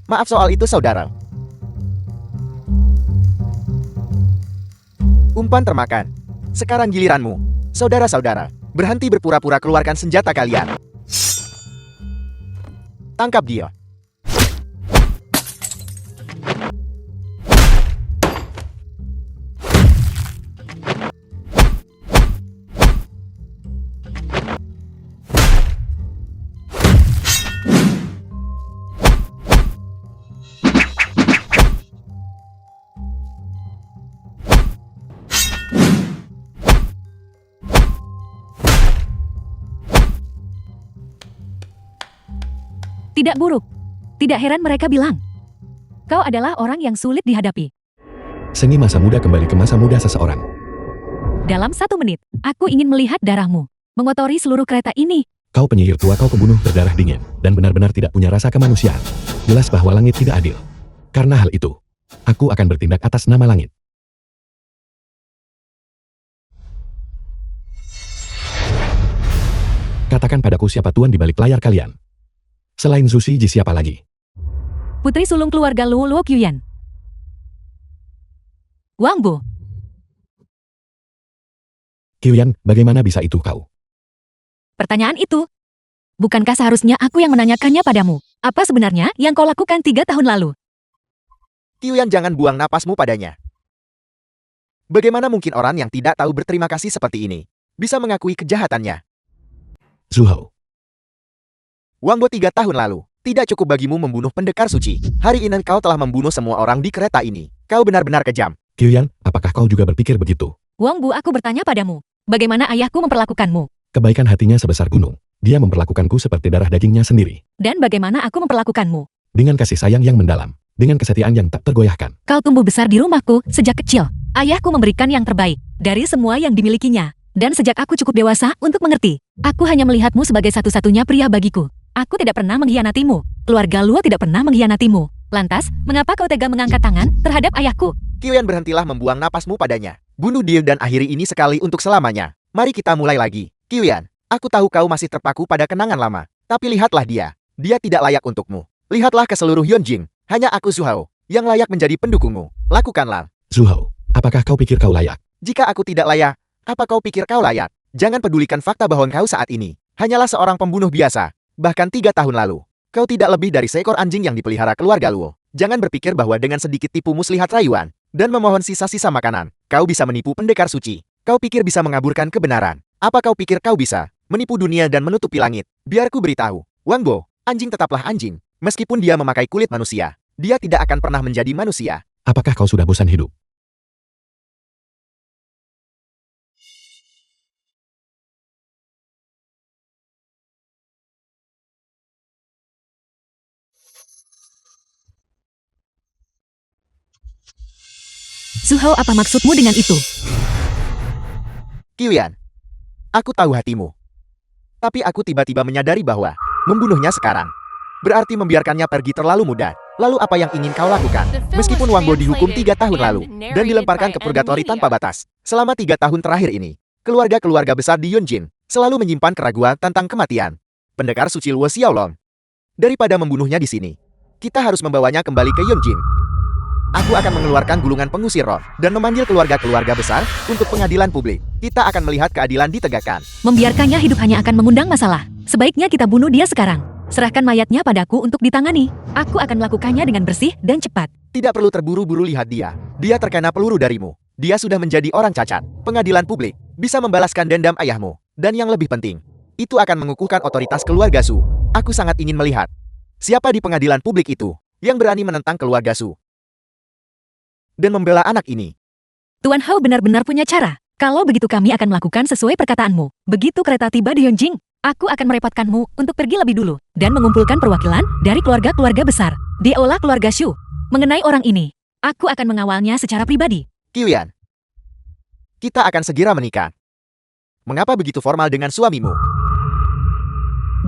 Maaf soal itu, saudara. Umpan termakan. Sekarang giliranmu. Saudara-saudara, berhenti berpura-pura, keluarkan senjata kalian. Tangkap dia. Tidak buruk. Tidak heran mereka bilang, kau adalah orang yang sulit dihadapi. Seni masa muda kembali ke masa muda seseorang. Dalam 1 menit, aku ingin melihat darahmu mengotori seluruh kereta ini. Kau penyihir tua, kau pembunuh berdarah dingin, dan benar-benar tidak punya rasa kemanusiaan. Jelas bahwa langit tidak adil. Karena hal itu, aku akan bertindak atas nama langit. Katakan padaku siapa tuan di balik layar kalian. Selain Zushi Ji, siapa lagi? Putri sulung keluarga Luo Kyuyan. Wang Bo. Kyuyan, bagaimana bisa itu kau? Pertanyaan itu. Bukankah seharusnya aku yang menanyakannya padamu? Apa sebenarnya yang kau lakukan 3 tahun lalu? Kyuyan, jangan buang napasmu padanya. Bagaimana mungkin orang yang tidak tahu berterima kasih seperti ini bisa mengakui kejahatannya? Zuhao. Wang Bo, 3 tahun lalu, tidak cukup bagimu membunuh pendekar suci. Hari ini kau telah membunuh semua orang di kereta ini. Kau benar-benar kejam. Kyuyan, apakah kau juga berpikir begitu? Wang Bu, aku bertanya padamu. Bagaimana ayahku memperlakukanmu? Kebaikan hatinya sebesar gunung. Dia memperlakukanku seperti darah dagingnya sendiri. Dan bagaimana aku memperlakukanmu? Dengan kasih sayang yang mendalam. Dengan kesetiaan yang tak tergoyahkan. Kau tumbuh besar di rumahku sejak kecil. Ayahku memberikan yang terbaik dari semua yang dimilikinya. Dan sejak aku cukup dewasa untuk mengerti, aku hanya melihatmu sebagai satu-satunya pria bagiku. Aku tidak pernah mengkhianatimu. Keluarga Luo tidak pernah mengkhianatimu. Lantas, mengapa kau tega mengangkat tangan terhadap ayahku? Kyuyan, berhentilah membuang napasmu padanya. Bunuh dia dan akhiri ini sekali untuk selamanya. Mari kita mulai lagi. Kyuyan, aku tahu kau masih terpaku pada kenangan lama. Tapi lihatlah dia. Dia tidak layak untukmu. Lihatlah ke seluruh Yonjing. Hanya aku, Zuhao, yang layak menjadi pendukungmu. Lakukanlah. Zuhao, apakah kau pikir kau layak? Jika aku tidak layak, apa kau pikir kau layak? Jangan pedulikan fakta bahwa kau saat ini hanyalah seorang pembunuh biasa. Bahkan 3 tahun lalu, kau tidak lebih dari seekor anjing yang dipelihara keluarga Luo. Jangan berpikir bahwa dengan sedikit tipu muslihat rayuan dan memohon sisa-sisa makanan, kau bisa menipu pendekar suci. Kau pikir bisa mengaburkan kebenaran. Apa kau pikir kau bisa menipu dunia dan menutupi langit? Biar ku beritahu, Wang Bo, anjing tetaplah anjing. Meskipun dia memakai kulit manusia, dia tidak akan pernah menjadi manusia. Apakah kau sudah bosan hidup? Zuhao, apa maksudmu dengan itu? Kyuyan, aku tahu hatimu. Tapi aku tiba-tiba menyadari bahwa membunuhnya sekarang berarti membiarkannya pergi terlalu mudah. Lalu apa yang ingin kau lakukan? Meskipun Wang Bo dihukum 3 tahun lalu dan dilemparkan ke purgatori tanpa batas, selama 3 tahun terakhir ini, keluarga-keluarga besar di Yonjin selalu menyimpan keraguan tentang kematian pendekar suci Luo Xiaolong. Daripada membunuhnya di sini, kita harus membawanya kembali ke Yonjin. Aku akan mengeluarkan gulungan pengusir roh dan memanggil keluarga-keluarga besar untuk pengadilan publik. Kita akan melihat keadilan ditegakkan. Membiarkannya hidup hanya akan mengundang masalah. Sebaiknya kita bunuh dia sekarang. Serahkan mayatnya padaku untuk ditangani. Aku akan melakukannya dengan bersih dan cepat. Tidak perlu terburu-buru, lihat dia. Dia terkena peluru darimu. Dia sudah menjadi orang cacat. Pengadilan publik bisa membalaskan dendam ayahmu. Dan yang lebih penting, itu akan mengukuhkan otoritas keluarga Su. Aku sangat ingin melihat siapa di pengadilan publik itu yang berani menentang keluarga Su dan membela anak ini. Tuan Hao benar-benar punya cara. Kalau begitu kami akan melakukan sesuai perkataanmu. Begitu kereta tiba di Yonjing, aku akan merepotkanmu untuk pergi lebih dulu dan mengumpulkan perwakilan dari keluarga-keluarga besar. Diolah keluarga Shu. Mengenai orang ini, aku akan mengawalnya secara pribadi. Kyuyan, kita akan segera menikah. Mengapa begitu formal dengan suamimu?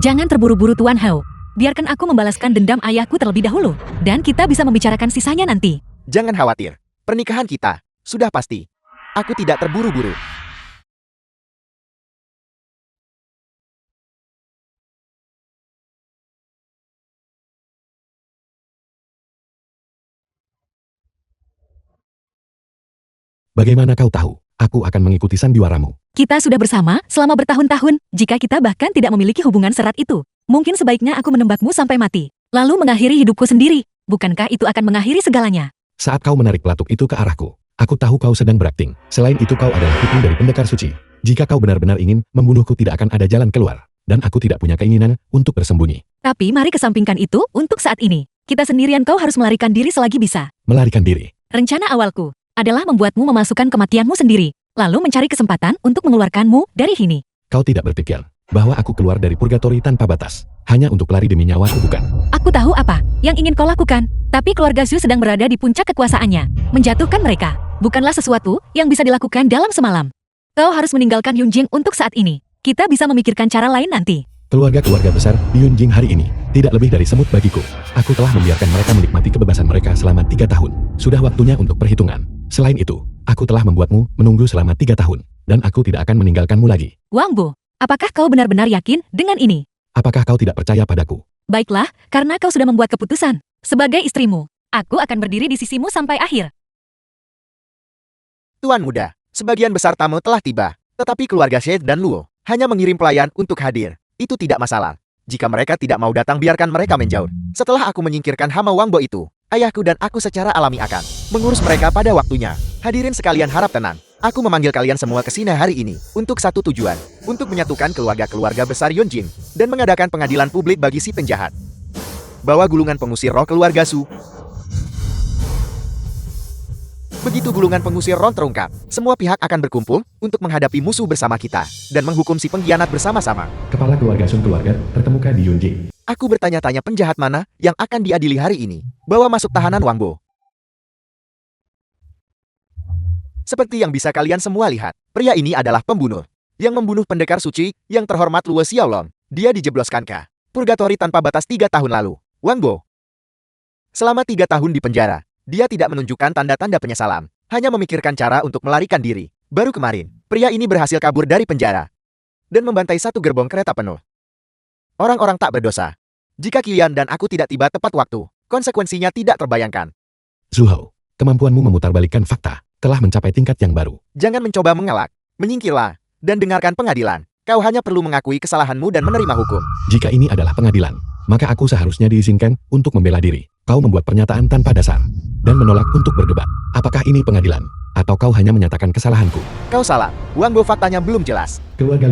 Jangan terburu-buru Tuan Hao. Biarkan aku membalaskan dendam ayahku terlebih dahulu. Dan kita bisa membicarakan sisanya nanti. Jangan khawatir. Pernikahan kita sudah pasti. Aku tidak terburu-buru. Bagaimana kau tahu? Aku akan mengikuti sandiwaramu. Kita sudah bersama selama bertahun-tahun. Jika kita bahkan tidak memiliki hubungan serat itu, mungkin sebaiknya aku menembakmu sampai mati, lalu mengakhiri hidupku sendiri. Bukankah itu akan mengakhiri segalanya? Saat kau menarik pelatuk itu ke arahku, aku tahu kau sedang berakting. Selain itu kau adalah putri dari pendekar suci. Jika kau benar-benar ingin membunuhku, tidak akan ada jalan keluar. Dan aku tidak punya keinginan untuk bersembunyi. Tapi mari kesampingkan itu untuk saat ini. Kita sendirian, kau harus melarikan diri selagi bisa. Melarikan diri. Rencana awalku adalah membuatmu memasukkan kematianmu sendiri, lalu mencari kesempatan untuk mengeluarkanmu dari sini. Kau tidak berpikir bahwa aku keluar dari purgatori tanpa batas hanya untuk lari demi nyawaku, bukan? Aku tahu apa yang ingin kau lakukan, tapi keluarga Zhu sedang berada di puncak kekuasaannya. Menjatuhkan mereka bukanlah sesuatu yang bisa dilakukan dalam semalam. Kau harus meninggalkan Yunjing untuk saat ini. Kita bisa memikirkan cara lain nanti. Keluarga-keluarga besar di Yunjing hari ini tidak lebih dari semut bagiku. Aku telah membiarkan mereka menikmati kebebasan mereka selama 3 tahun. Sudah waktunya untuk perhitungan. Selain itu, aku telah membuatmu menunggu selama 3 tahun. Dan aku tidak akan meninggalkanmu lagi. Wang Bo, apakah kau benar-benar yakin dengan ini? Apakah kau tidak percaya padaku? Baiklah, karena kau sudah membuat keputusan. Sebagai istrimu, aku akan berdiri di sisimu sampai akhir. Tuan muda, sebagian besar tamu telah tiba. Tetapi keluarga Shade dan Luo hanya mengirim pelayan untuk hadir. Itu tidak masalah. Jika mereka tidak mau datang, biarkan mereka menjauh. Setelah aku menyingkirkan hama Wang Bo itu, ayahku dan aku secara alami akan mengurus mereka pada waktunya. Hadirin sekalian, harap tenang. Aku memanggil kalian semua ke sini hari ini untuk satu tujuan, untuk menyatukan keluarga-keluarga besar Yunjing dan mengadakan pengadilan publik bagi si penjahat. Bawa gulungan pengusir roh keluarga Su. Begitu gulungan pengusir roh terungkap, semua pihak akan berkumpul untuk menghadapi musuh bersama kita dan menghukum si pengkhianat bersama-sama. Kepala keluarga Sun keluarga terkemuka di Yunjing. Aku bertanya-tanya penjahat mana yang akan diadili hari ini. Bawa masuk tahanan Wang Bo. Seperti yang bisa kalian semua lihat, pria ini adalah pembunuh yang membunuh pendekar suci yang terhormat Luo Xiaolong. Dia dijebloskan ke purgatori tanpa batas 3 tahun lalu. Wang Bo selama 3 tahun di penjara. Dia tidak menunjukkan tanda-tanda penyesalan, hanya memikirkan cara untuk melarikan diri. Baru kemarin, pria ini berhasil kabur dari penjara dan membantai satu gerbong kereta penuh. Orang-orang tak berdosa. Jika Qian dan aku tidak tiba tepat waktu, konsekuensinya tidak terbayangkan. Zhu Hao, kemampuanmu memutarbalikkan fakta telah mencapai tingkat yang baru. Jangan mencoba mengelak, menyingkirlah, dan dengarkan pengadilan. Kau hanya perlu mengakui kesalahanmu dan menerima hukum. Jika ini adalah pengadilan, maka aku seharusnya diizinkan untuk membela diri. Kau membuat pernyataan tanpa dasar dan menolak untuk berdebat. Apakah ini pengadilan? Atau kau hanya menyatakan kesalahanku? Kau salah. Wang Bo faktanya belum jelas. Keluarga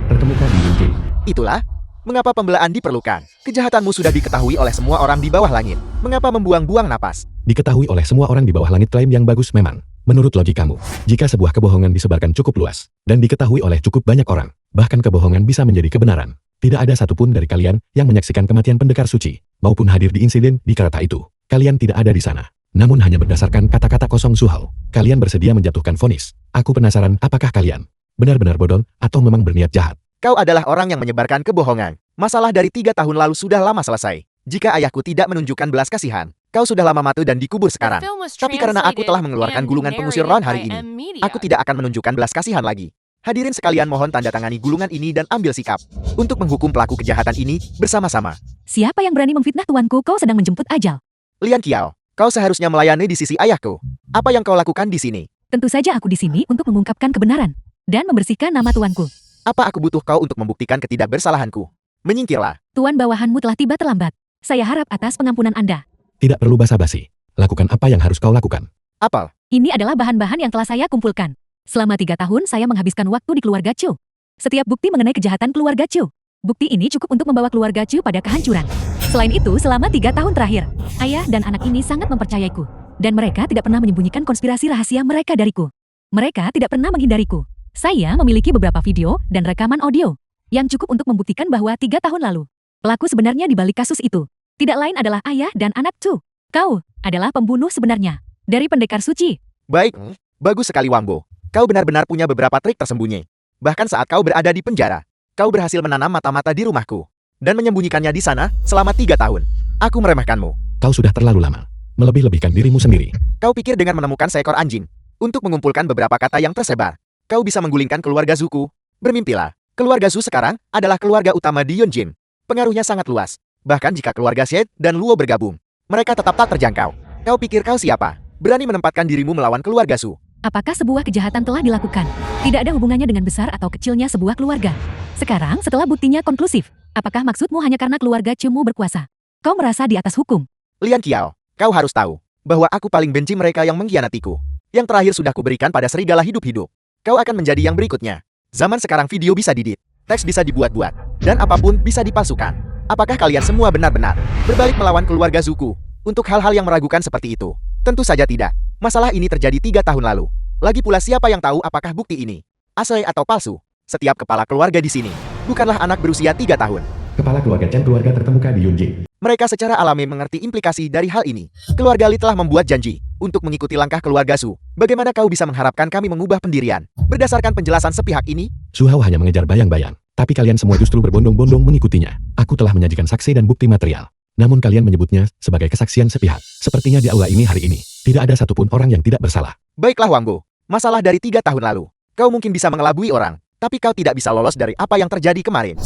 terkemuka di Yunjing. Itulah mengapa pembelaan diperlukan. Kejahatanmu sudah diketahui oleh semua orang di bawah langit. Mengapa membuang-buang napas? Diketahui oleh semua orang di bawah langit. Klaim yang bagus memang. Menurut logikamu, jika sebuah kebohongan disebarkan cukup luas dan diketahui oleh cukup banyak orang, bahkan kebohongan bisa menjadi kebenaran. Tidak ada satupun dari kalian yang menyaksikan kematian pendekar suci, maupun hadir di insiden di kereta itu. Kalian tidak ada di sana. Namun hanya berdasarkan kata-kata kosong Zhu Hao, kalian bersedia menjatuhkan vonis. Aku penasaran, apakah kalian benar-benar bodoh atau memang berniat jahat? Kau adalah orang yang menyebarkan kebohongan. Masalah dari 3 tahun lalu sudah lama selesai. Jika ayahku tidak menunjukkan belas kasihan, kau sudah lama mati dan dikubur sekarang. Tapi karena aku telah mengeluarkan gulungan pengusir roh hari ini, aku tidak akan menunjukkan belas kasihan lagi. Hadirin sekalian, mohon tanda tangani gulungan ini dan ambil sikap untuk menghukum pelaku kejahatan ini bersama-sama. Siapa yang berani memfitnah tuanku? Kau sedang menjemput ajal. Lian Qiao, kau seharusnya melayani di sisi ayahku. Apa yang kau lakukan di sini? Tentu saja aku di sini untuk mengungkapkan kebenaran dan membersihkan nama tuanku. Apa aku butuh kau untuk membuktikan ketidakbersalahanku? Menyingkirlah. Tuan, bawahanmu telah tiba terlambat. Saya harap atas pengampunan Anda. Tidak perlu basa-basi. Lakukan apa yang harus kau lakukan. Apel. Ini adalah bahan-bahan yang telah saya kumpulkan. Selama 3 tahun saya menghabiskan waktu di keluarga Chu. Setiap bukti mengenai kejahatan keluarga Chu. Bukti ini cukup untuk membawa keluarga Chu pada kehancuran. Selain itu, selama 3 tahun terakhir, ayah dan anak ini sangat mempercayaiku. Dan mereka tidak pernah menyembunyikan konspirasi rahasia mereka dariku. Mereka tidak pernah menghindariku. Saya memiliki beberapa video dan rekaman audio yang cukup untuk membuktikan bahwa 3 tahun lalu, pelaku sebenarnya di balik kasus itu tidak lain adalah ayah dan anak Chu. Kau adalah pembunuh sebenarnya dari pendekar suci. Baik, bagus sekali Wang Bo. Kau benar-benar punya beberapa trik tersembunyi. Bahkan saat kau berada di penjara, kau berhasil menanam mata-mata di rumahku dan menyembunyikannya di sana selama 3 tahun. Aku meremehkanmu. Kau sudah terlalu lama melebih-lebihkan dirimu sendiri. Kau pikir dengan menemukan seekor anjing untuk mengumpulkan beberapa kata yang tersebar, kau bisa menggulingkan keluarga Zuku? Bermimpilah. Keluarga Zu sekarang adalah keluarga utama di Yunjin. Pengaruhnya sangat luas. Bahkan jika keluarga Shade dan Luo bergabung, mereka tetap tak terjangkau. Kau pikir kau siapa? Berani menempatkan dirimu melawan keluarga Su? Apakah sebuah kejahatan telah dilakukan? Tidak ada hubungannya dengan besar atau kecilnya sebuah keluarga. Sekarang, setelah buktinya konklusif, apakah maksudmu hanya karena keluarga Chumu berkuasa? Kau merasa di atas hukum. Lian Qiao, kau harus tahu bahwa aku paling benci mereka yang mengkhianatiku. Yang terakhir sudah kuberikan pada serigala hidup-hidup. Kau akan menjadi yang berikutnya. Zaman sekarang video bisa didit, teks bisa dibuat-buat, dan apapun bisa dipalsukan. Apakah kalian semua benar-benar berbalik melawan keluarga Zuko untuk hal-hal yang meragukan seperti itu? Tentu saja tidak. Masalah ini terjadi 3 tahun lalu. Lagi pula siapa yang tahu apakah bukti ini asli atau palsu? Setiap kepala keluarga di sini bukanlah anak berusia 3 tahun. Kepala keluarga Chen keluarga terkemuka di Yunjing. Mereka secara alami mengerti implikasi dari hal ini. Keluarga Li telah membuat janji untuk mengikuti langkah keluarga Su. Bagaimana kau bisa mengharapkan kami mengubah pendirian berdasarkan penjelasan sepihak ini? Su Hao hanya mengejar bayang-bayang. Tapi kalian semua justru berbondong-bondong mengikutinya. Aku telah menyajikan saksi dan bukti material. Namun kalian menyebutnya sebagai kesaksian sepihak. Sepertinya di aula ini hari ini, tidak ada satupun orang yang tidak bersalah. Baiklah Wang Bo, masalah dari 3 tahun lalu. Kau mungkin bisa mengelabui orang, tapi kau tidak bisa lolos dari apa yang terjadi kemarin.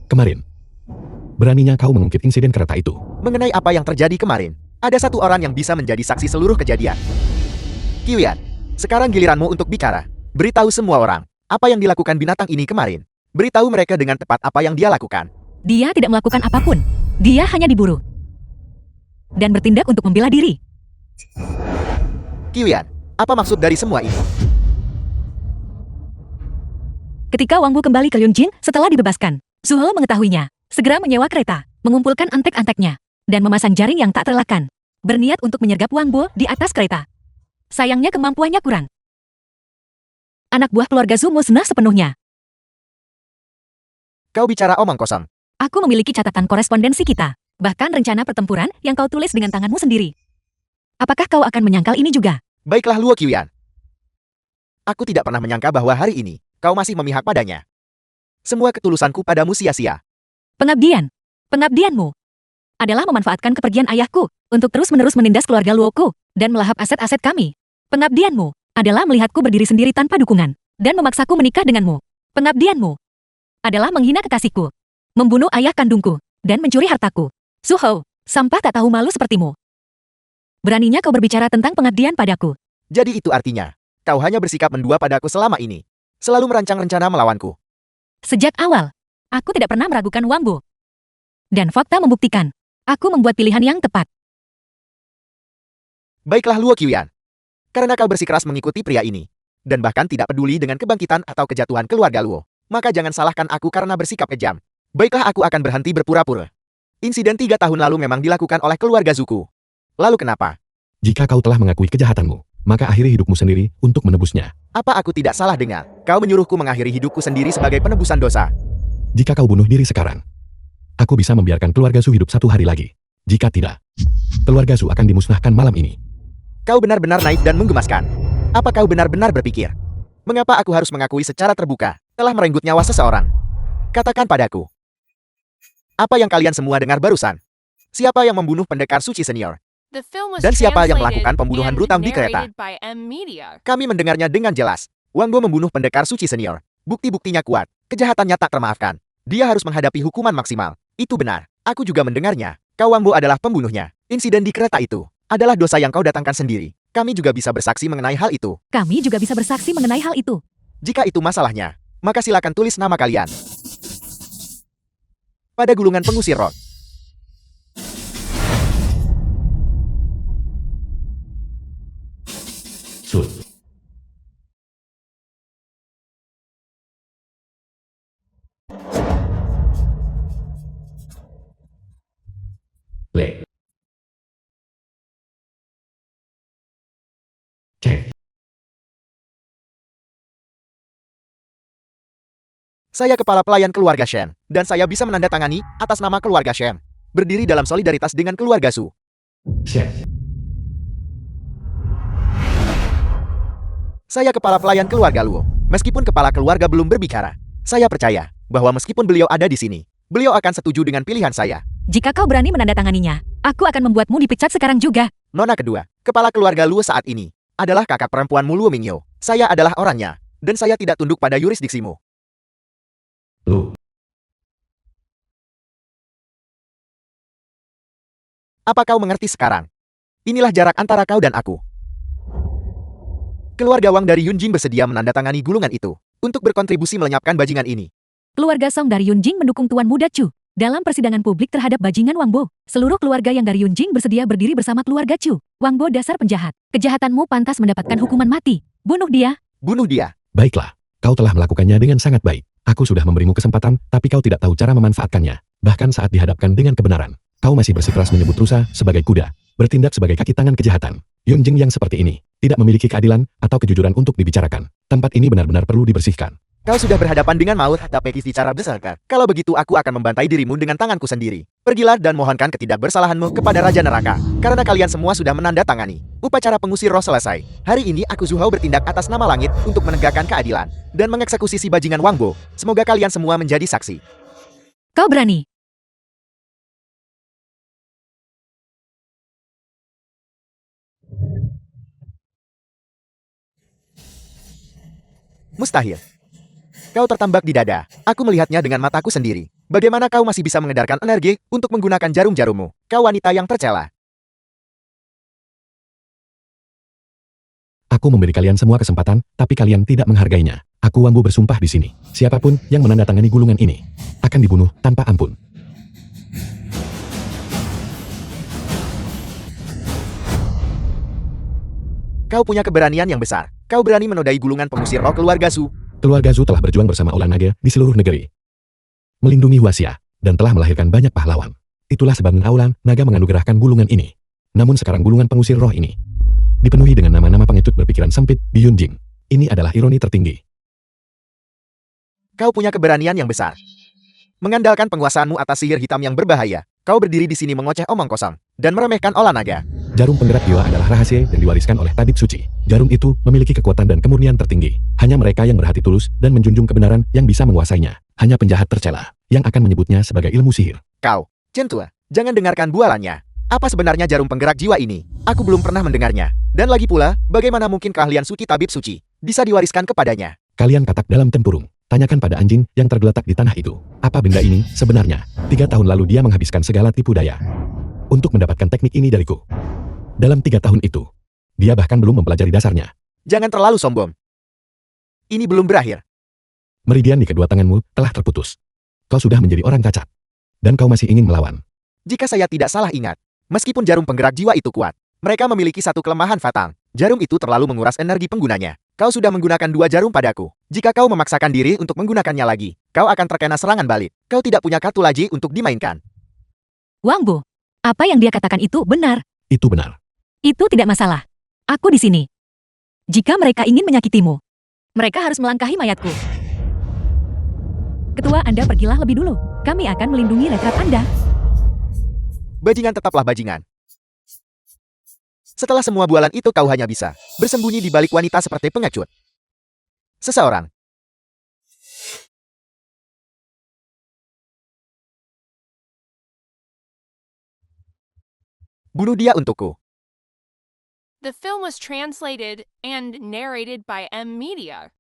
Kemarin, beraninya kau mengungkit insiden kereta itu. Mengenai apa yang terjadi kemarin, ada satu orang yang bisa menjadi saksi seluruh kejadian. Qiuyan, sekarang giliranmu untuk bicara. Beritahu semua orang, apa yang dilakukan binatang ini kemarin. Beritahu mereka dengan tepat apa yang dia lakukan. Dia tidak melakukan apapun. Dia hanya diburu. Dan bertindak untuk membela diri. Qiuyan, apa maksud dari semua ini? Ketika Wang Bu kembali ke Yunjing setelah dibebaskan, Su Hao mengetahuinya. Segera menyewa kereta, mengumpulkan antek-anteknya, dan memasang jaring yang tak terelakkan. Berniat untuk menyergap Wang Bo di atas kereta. Sayangnya kemampuannya kurang. Anak buah keluarga Su musnah sepenuhnya. Kau bicara omong kosong. Aku memiliki catatan korespondensi kita. Bahkan rencana pertempuran yang kau tulis dengan tanganmu sendiri. Apakah kau akan menyangkal ini juga? Baiklah Luo Qiuyan. Aku tidak pernah menyangka bahwa hari ini, kau masih memihak padanya. Semua ketulusanku padamu sia-sia. Pengabdianmu adalah memanfaatkan kepergian ayahku untuk terus-menerus menindas keluarga Luoku dan melahap aset-aset kami. Pengabdianmu adalah melihatku berdiri sendiri tanpa dukungan dan memaksaku menikah denganmu. Pengabdianmu adalah menghina kekasihku, membunuh ayah kandungku, dan mencuri hartaku. Su Hao, sampah tak tahu malu sepertimu. Beraninya kau berbicara tentang pengabdian padaku. Jadi itu artinya, kau hanya bersikap mendua padaku selama ini. Selalu merancang rencana melawanku. Sejak awal, aku tidak pernah meragukan Wang Bu. Dan fakta membuktikan, aku membuat pilihan yang tepat. Baiklah Luo Qiuyan. Karena kau bersikeras mengikuti pria ini, dan bahkan tidak peduli dengan kebangkitan atau kejatuhan keluarga Luo, maka jangan salahkan aku karena bersikap kejam. Baiklah aku akan berhenti berpura-pura. Insiden 3 tahun lalu memang dilakukan oleh keluarga Zuko. Lalu kenapa? Jika kau telah mengakui kejahatanmu, maka akhiri hidupmu sendiri untuk menebusnya. Apa aku tidak salah dengar? Kau menyuruhku mengakhiri hidupku sendiri sebagai penebusan dosa. Jika kau bunuh diri sekarang, aku bisa membiarkan keluarga Su hidup 1 hari lagi. Jika tidak, keluarga Su akan dimusnahkan malam ini. Kau benar-benar naif dan menggemaskan. Apa kau benar-benar berpikir? Mengapa aku harus mengakui secara terbuka telah merenggut nyawa seseorang? Katakan padaku. Apa yang kalian semua dengar barusan? Siapa yang membunuh pendekar suci senior? Dan siapa yang melakukan pembunuhan brutal di kereta? Kami mendengarnya dengan jelas. Wang Bo membunuh pendekar suci senior. Bukti-buktinya kuat. Kejahatannya tak termaafkan. Dia harus menghadapi hukuman maksimal. Itu benar. Aku juga mendengarnya. Kau Wang Bo adalah pembunuhnya. Insiden di kereta itu adalah dosa yang kau datangkan sendiri. Kami juga bisa bersaksi mengenai hal itu. Kami juga bisa bersaksi mengenai hal itu. Jika itu masalahnya, maka silakan tulis nama kalian pada gulungan pengusir roh. Su. Le. Cek. Saya kepala pelayan keluarga Shen, dan saya bisa menandatangani atas nama keluarga Shen. Berdiri dalam solidaritas dengan keluarga Su. Chef. Saya kepala pelayan keluarga Luo. Meskipun kepala keluarga belum berbicara, saya percaya bahwa meskipun beliau ada di sini, beliau akan setuju dengan pilihan saya. Jika kau berani menandatanganinya, aku akan membuatmu dipecat sekarang juga. Nona kedua, kepala keluarga Luo saat ini adalah kakak perempuanmu Luo Mingyo. Saya adalah orangnya, dan saya tidak tunduk pada yurisdiksimu. Lu. Apa kau mengerti sekarang? Inilah jarak antara kau dan aku. Keluarga Wang dari Yunjing bersedia menandatangani gulungan itu untuk berkontribusi melenyapkan bajingan ini. Keluarga Song dari Yunjing mendukung Tuan Muda Chu. Dalam persidangan publik terhadap bajingan Wang Bo, seluruh keluarga yang dari Yunjing bersedia berdiri bersama keluarga Chu. Wang Bo dasar penjahat. Kejahatanmu pantas mendapatkan hukuman mati. Bunuh dia. Bunuh dia. Baiklah, kau telah melakukannya dengan sangat baik. Aku sudah memberimu kesempatan, tapi kau tidak tahu cara memanfaatkannya. Bahkan saat dihadapkan dengan kebenaran, kau masih bersikeras menyebut rusa sebagai kuda, bertindak sebagai kaki tangan kejahatan. Yunjing yang seperti ini, tidak memiliki keadilan atau kejujuran untuk dibicarakan. Tempat ini benar-benar perlu dibersihkan. Kau sudah berhadapan dengan maut, tapi bicara berserkat. Kalau begitu aku akan membantai dirimu dengan tanganku sendiri. Pergilah dan mohonkan ketidakbersalahanmu kepada Raja Neraka. Karena kalian semua sudah menandatangani. Upacara pengusir roh selesai. Hari ini aku Zhu Hao bertindak atas nama langit untuk menegakkan keadilan. Dan mengeksekusi si bajingan Wang Bo. Semoga kalian semua menjadi saksi. Kau berani. Mustahil. Kau tertambak di dada. Aku melihatnya dengan mataku sendiri. Bagaimana kau masih bisa mengedarkan energi untuk menggunakan jarum-jarummu? Kau wanita yang tercela. Aku memberi kalian semua kesempatan, tapi kalian tidak menghargainya. Aku Wang Bo bersumpah di sini. Siapapun yang menandatangani gulungan ini akan dibunuh tanpa ampun. Kau punya keberanian yang besar. Kau berani menodai gulungan pengusir roh keluarga Zhu. Keluarga Zhu telah berjuang bersama ulah naga di seluruh negeri, melindungi Huaxia, dan telah melahirkan banyak pahlawan. Itulah sebabnya Aulan Naga menganugerahkan gulungan ini. Namun sekarang gulungan pengusir roh ini dipenuhi dengan nama-nama pengecut berpikiran sempit di Yunjing. Ini adalah ironi tertinggi. Kau punya keberanian yang besar. Mengandalkan penguasaanmu atas sihir hitam yang berbahaya, kau berdiri di sini mengoceh omong kosong dan meremehkan olah naga. Jarum penggerak jiwa adalah rahasia yang diwariskan oleh tabib suci. Jarum itu memiliki kekuatan dan kemurnian tertinggi. Hanya mereka yang berhati tulus dan menjunjung kebenaran yang bisa menguasainya. Hanya penjahat tercela yang akan menyebutnya sebagai ilmu sihir. Kau, Centua, jangan dengarkan bualannya. Apa sebenarnya jarum penggerak jiwa ini? Aku belum pernah mendengarnya. Dan lagi pula, bagaimana mungkin keahlian suci tabib suci bisa diwariskan kepadanya? Kalian katak dalam tempurung. Tanyakan pada anjing yang tergeletak di tanah itu. Apa benda ini sebenarnya? 3 tahun lalu dia menghabiskan segala tipu daya untuk mendapatkan teknik ini dariku. Dalam 3 tahun itu, dia bahkan belum mempelajari dasarnya. Jangan terlalu sombong. Ini belum berakhir. Meridian di kedua tanganmu telah terputus. Kau sudah menjadi orang cacat. Dan kau masih ingin melawan. Jika saya tidak salah ingat, meskipun jarum penggerak jiwa itu kuat, mereka memiliki satu kelemahan fatal. Jarum itu terlalu menguras energi penggunanya. Kau sudah menggunakan 2 jarum padaku. Jika kau memaksakan diri untuk menggunakannya lagi, kau akan terkena serangan balik. Kau tidak punya kartu lagi untuk dimainkan. Wang Bo, apa yang dia katakan itu benar. Itu benar. Itu tidak masalah. Aku di sini. Jika mereka ingin menyakitimu, mereka harus melangkahi mayatku. Ketua Anda pergilah lebih dulu. Kami akan melindungi retret Anda. Bajingan tetaplah bajingan. Setelah semua bualan itu kau hanya bisa bersembunyi di balik wanita seperti pengecut. Seseorang. Bunuh dia untukku. The film was translated and narrated by M Media.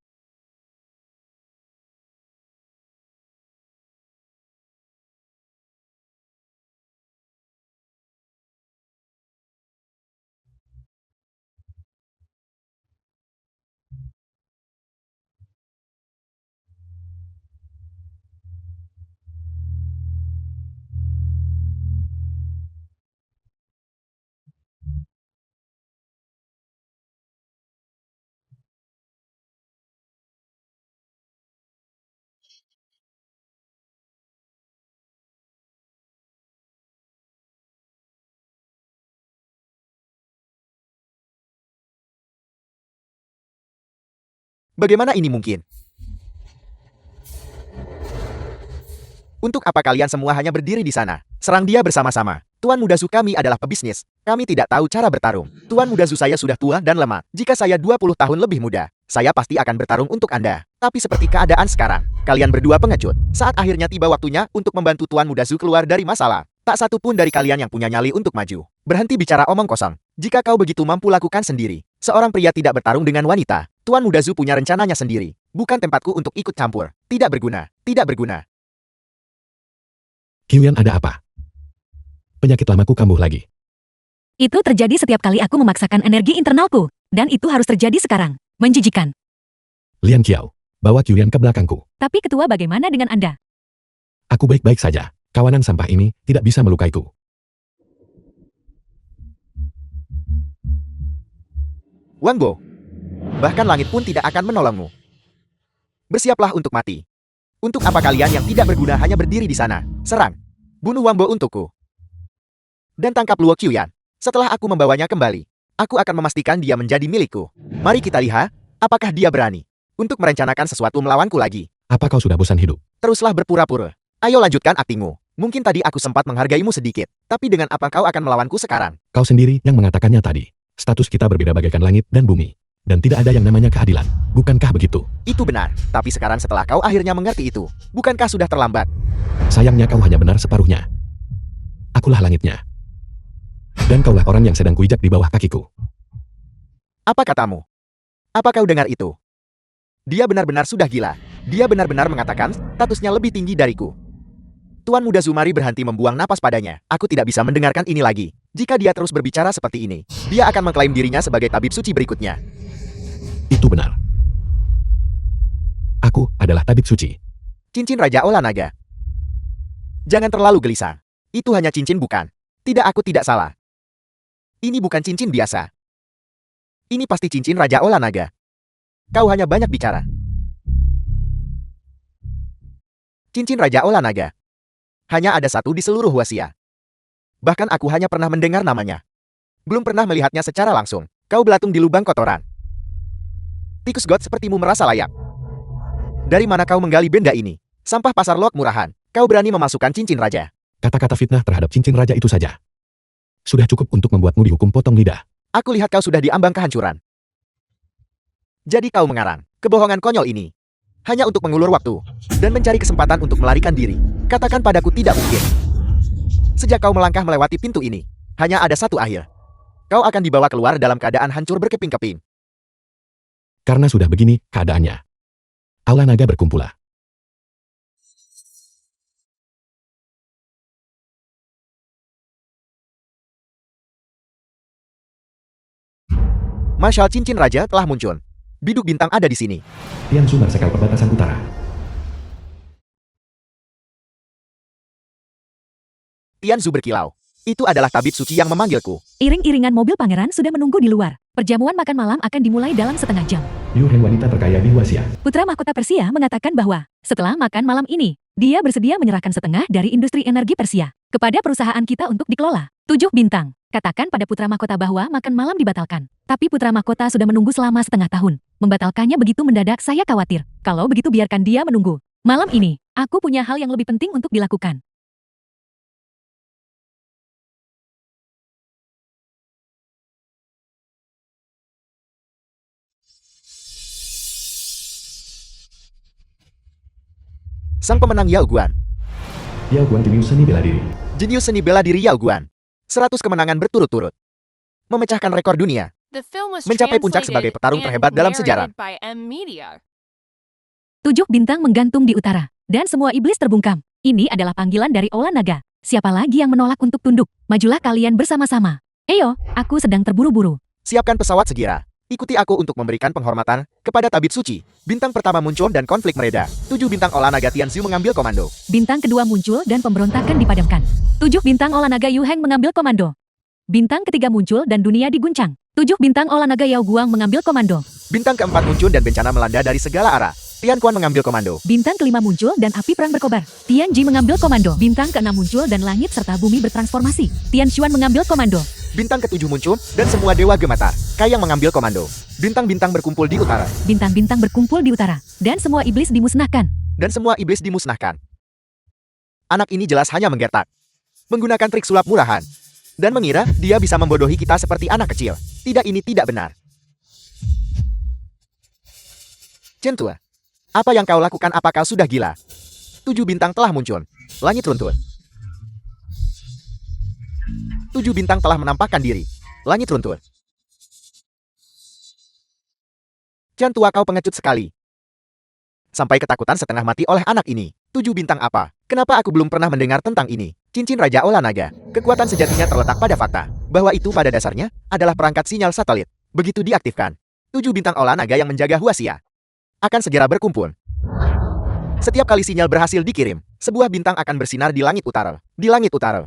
Bagaimana ini mungkin? Untuk apa kalian semua hanya berdiri di sana? Serang dia bersama-sama. Tuan Muda Zhu kami adalah pebisnis. Kami tidak tahu cara bertarung. Tuan Muda Zhu saya sudah tua dan lemah. Jika saya 20 tahun lebih muda, saya pasti akan bertarung untuk Anda. Tapi seperti keadaan sekarang, kalian berdua pengecut. Saat akhirnya tiba waktunya untuk membantu Tuan Muda Zhu keluar dari masalah. Tak satu pun dari kalian yang punya nyali untuk maju. Berhenti bicara omong kosong. Jika kau begitu mampu lakukan sendiri. Seorang pria tidak bertarung dengan wanita. Tuan Muda Zhu punya rencananya sendiri. Bukan tempatku untuk ikut campur. Tidak berguna. Tidak berguna. Qian, ada apa? Penyakit lamaku kambuh lagi. Itu terjadi setiap kali aku memaksakan energi internalku. Dan itu harus terjadi sekarang. Menjijikan. Lian Qiao, bawa Qiuyan ke belakangku. Tapi ketua bagaimana dengan Anda? Aku baik-baik saja. Kawanan sampah ini tidak bisa melukaiku. Wang Bo. Bahkan langit pun tidak akan menolongmu. Bersiaplah untuk mati. Untuk apa kalian yang tidak berguna hanya berdiri di sana? Serang. Bunuh Wang Bo untukku. Dan tangkap Luo Qiuyan. Setelah aku membawanya kembali, aku akan memastikan dia menjadi milikku. Mari kita lihat, apakah dia berani untuk merencanakan sesuatu melawanku lagi. Apa kau sudah bosan hidup? Teruslah berpura-pura. Ayo lanjutkan aktingmu. Mungkin tadi aku sempat menghargaimu sedikit, tapi dengan apa kau akan melawanku sekarang? Kau sendiri yang mengatakannya tadi. Status kita berbeda bagaikan langit dan bumi. Dan tidak ada yang namanya keadilan. Bukankah begitu? Itu benar, tapi sekarang setelah kau akhirnya mengerti itu, bukankah sudah terlambat? Sayangnya kau hanya benar separuhnya. Akulah langitnya. Dan kaulah orang yang sedang kuijak di bawah kakiku. Apa katamu? Apa kau dengar itu? Dia benar-benar sudah gila. Dia benar-benar mengatakan statusnya lebih tinggi dariku. Tuan Muda Zumari berhenti membuang napas padanya. Aku tidak bisa mendengarkan ini lagi. Jika dia terus berbicara seperti ini, dia akan mengklaim dirinya sebagai tabib suci berikutnya. Itu benar. Aku adalah tabib suci. Cincin Raja Olah Naga. Jangan terlalu gelisah. Itu hanya cincin bukan? Tidak, aku tidak salah. Ini bukan cincin biasa. Ini pasti cincin Raja Olah Naga. Kau hanya banyak bicara. Cincin Raja Olah Naga. Hanya ada satu di seluruh Huaxia. Bahkan aku hanya pernah mendengar namanya. Belum pernah melihatnya secara langsung. Kau belatung di lubang kotoran. Tikus god sepertimu merasa layak. Dari mana kau menggali benda ini? Sampah pasar lot murahan. Kau berani memasukkan cincin raja. Kata-kata fitnah terhadap cincin raja itu saja. Sudah cukup untuk membuatmu dihukum potong lidah. Aku lihat kau sudah di ambang kehancuran. Jadi kau mengarang kebohongan konyol ini hanya untuk mengulur waktu dan mencari kesempatan untuk melarikan diri. Katakan padaku tidak mungkin. Sejak kau melangkah melewati pintu ini, hanya ada satu akhir. Kau akan dibawa keluar dalam keadaan hancur berkeping-keping. Karena sudah begini keadaannya. Aula naga berkumpullah. Marshal cincin raja telah muncul. Biduk bintang ada di sini. Tianzu bersekal perbatasan utara. Tianzu berkilau. Itu adalah tabib suci yang memanggilku. Iring-iringan mobil pangeran sudah menunggu di luar. Perjamuan makan malam akan dimulai dalam setengah jam. Liu Hen wanita terkaya di Huaxia. Putra mahkota Persia mengatakan bahwa setelah makan malam ini, dia bersedia menyerahkan setengah dari industri energi Persia kepada perusahaan kita untuk dikelola. 7 bintang. Katakan pada putra mahkota bahwa makan malam dibatalkan. Tapi putra mahkota sudah menunggu selama setengah tahun. Membatalkannya begitu mendadak, saya khawatir. Kalau begitu biarkan dia menunggu. Malam ini, aku punya hal yang lebih penting untuk dilakukan. Sang pemenang Yao Guan. Yao Guan jenius seni bela diri. Jenius seni bela diri Yao Guan. 100 kemenangan berturut-turut. Memecahkan rekor dunia. The film was Mencapai puncak sebagai translated petarung and terhebat dalam sejarah. narrated by M Media. 7 bintang menggantung di utara. Dan semua iblis terbungkam. Ini adalah panggilan dari Olah Naga. Siapa lagi yang menolak untuk tunduk? Majulah kalian bersama-sama. Eyo, aku sedang terburu-buru. Siapkan pesawat segera. Ikuti aku untuk memberikan penghormatan kepada tabib suci. Bintang pertama muncul dan konflik mereda. 7 bintang Olah Naga Tianzu mengambil komando. Bintang kedua muncul dan pemberontakan dipadamkan. 7 bintang Olah Naga Yu Heng mengambil komando. Bintang ketiga muncul dan dunia diguncang. 7 bintang Olah Naga Yao Guang mengambil komando. Bintang keempat muncul dan bencana melanda dari segala arah. Tian Quan mengambil komando. Bintang kelima muncul dan api perang berkobar. Tian Ji mengambil komando. Bintang keenam muncul dan langit serta bumi bertransformasi. Tian Xuan mengambil komando. Bintang ketujuh muncul dan semua dewa gemetar. Kayang mengambil komando. Bintang-bintang berkumpul di utara. Bintang-bintang berkumpul di utara. Dan semua iblis dimusnahkan. Dan semua iblis dimusnahkan. Anak ini jelas hanya menggertak. Menggunakan trik sulap murahan. Dan mengira dia bisa membodohi kita seperti anak kecil. Tidak, ini tidak benar. Centua, apa yang kau lakukan? Apa kau sudah gila? 7 bintang telah muncul. Langit runtuh. 7 bintang telah menampakkan diri. Langit runtuh. Centua, kau pengecut sekali. Sampai ketakutan setengah mati oleh anak ini. 7 bintang apa? Kenapa aku belum pernah mendengar tentang ini? Cincin Raja Olah Naga. Kekuatan sejatinya terletak pada fakta bahwa itu pada dasarnya adalah perangkat sinyal satelit. Begitu diaktifkan, 7 bintang olah naga yang menjaga Huaxia akan segera berkumpul. Setiap kali sinyal berhasil dikirim, sebuah bintang akan bersinar di langit utara. Di langit utara.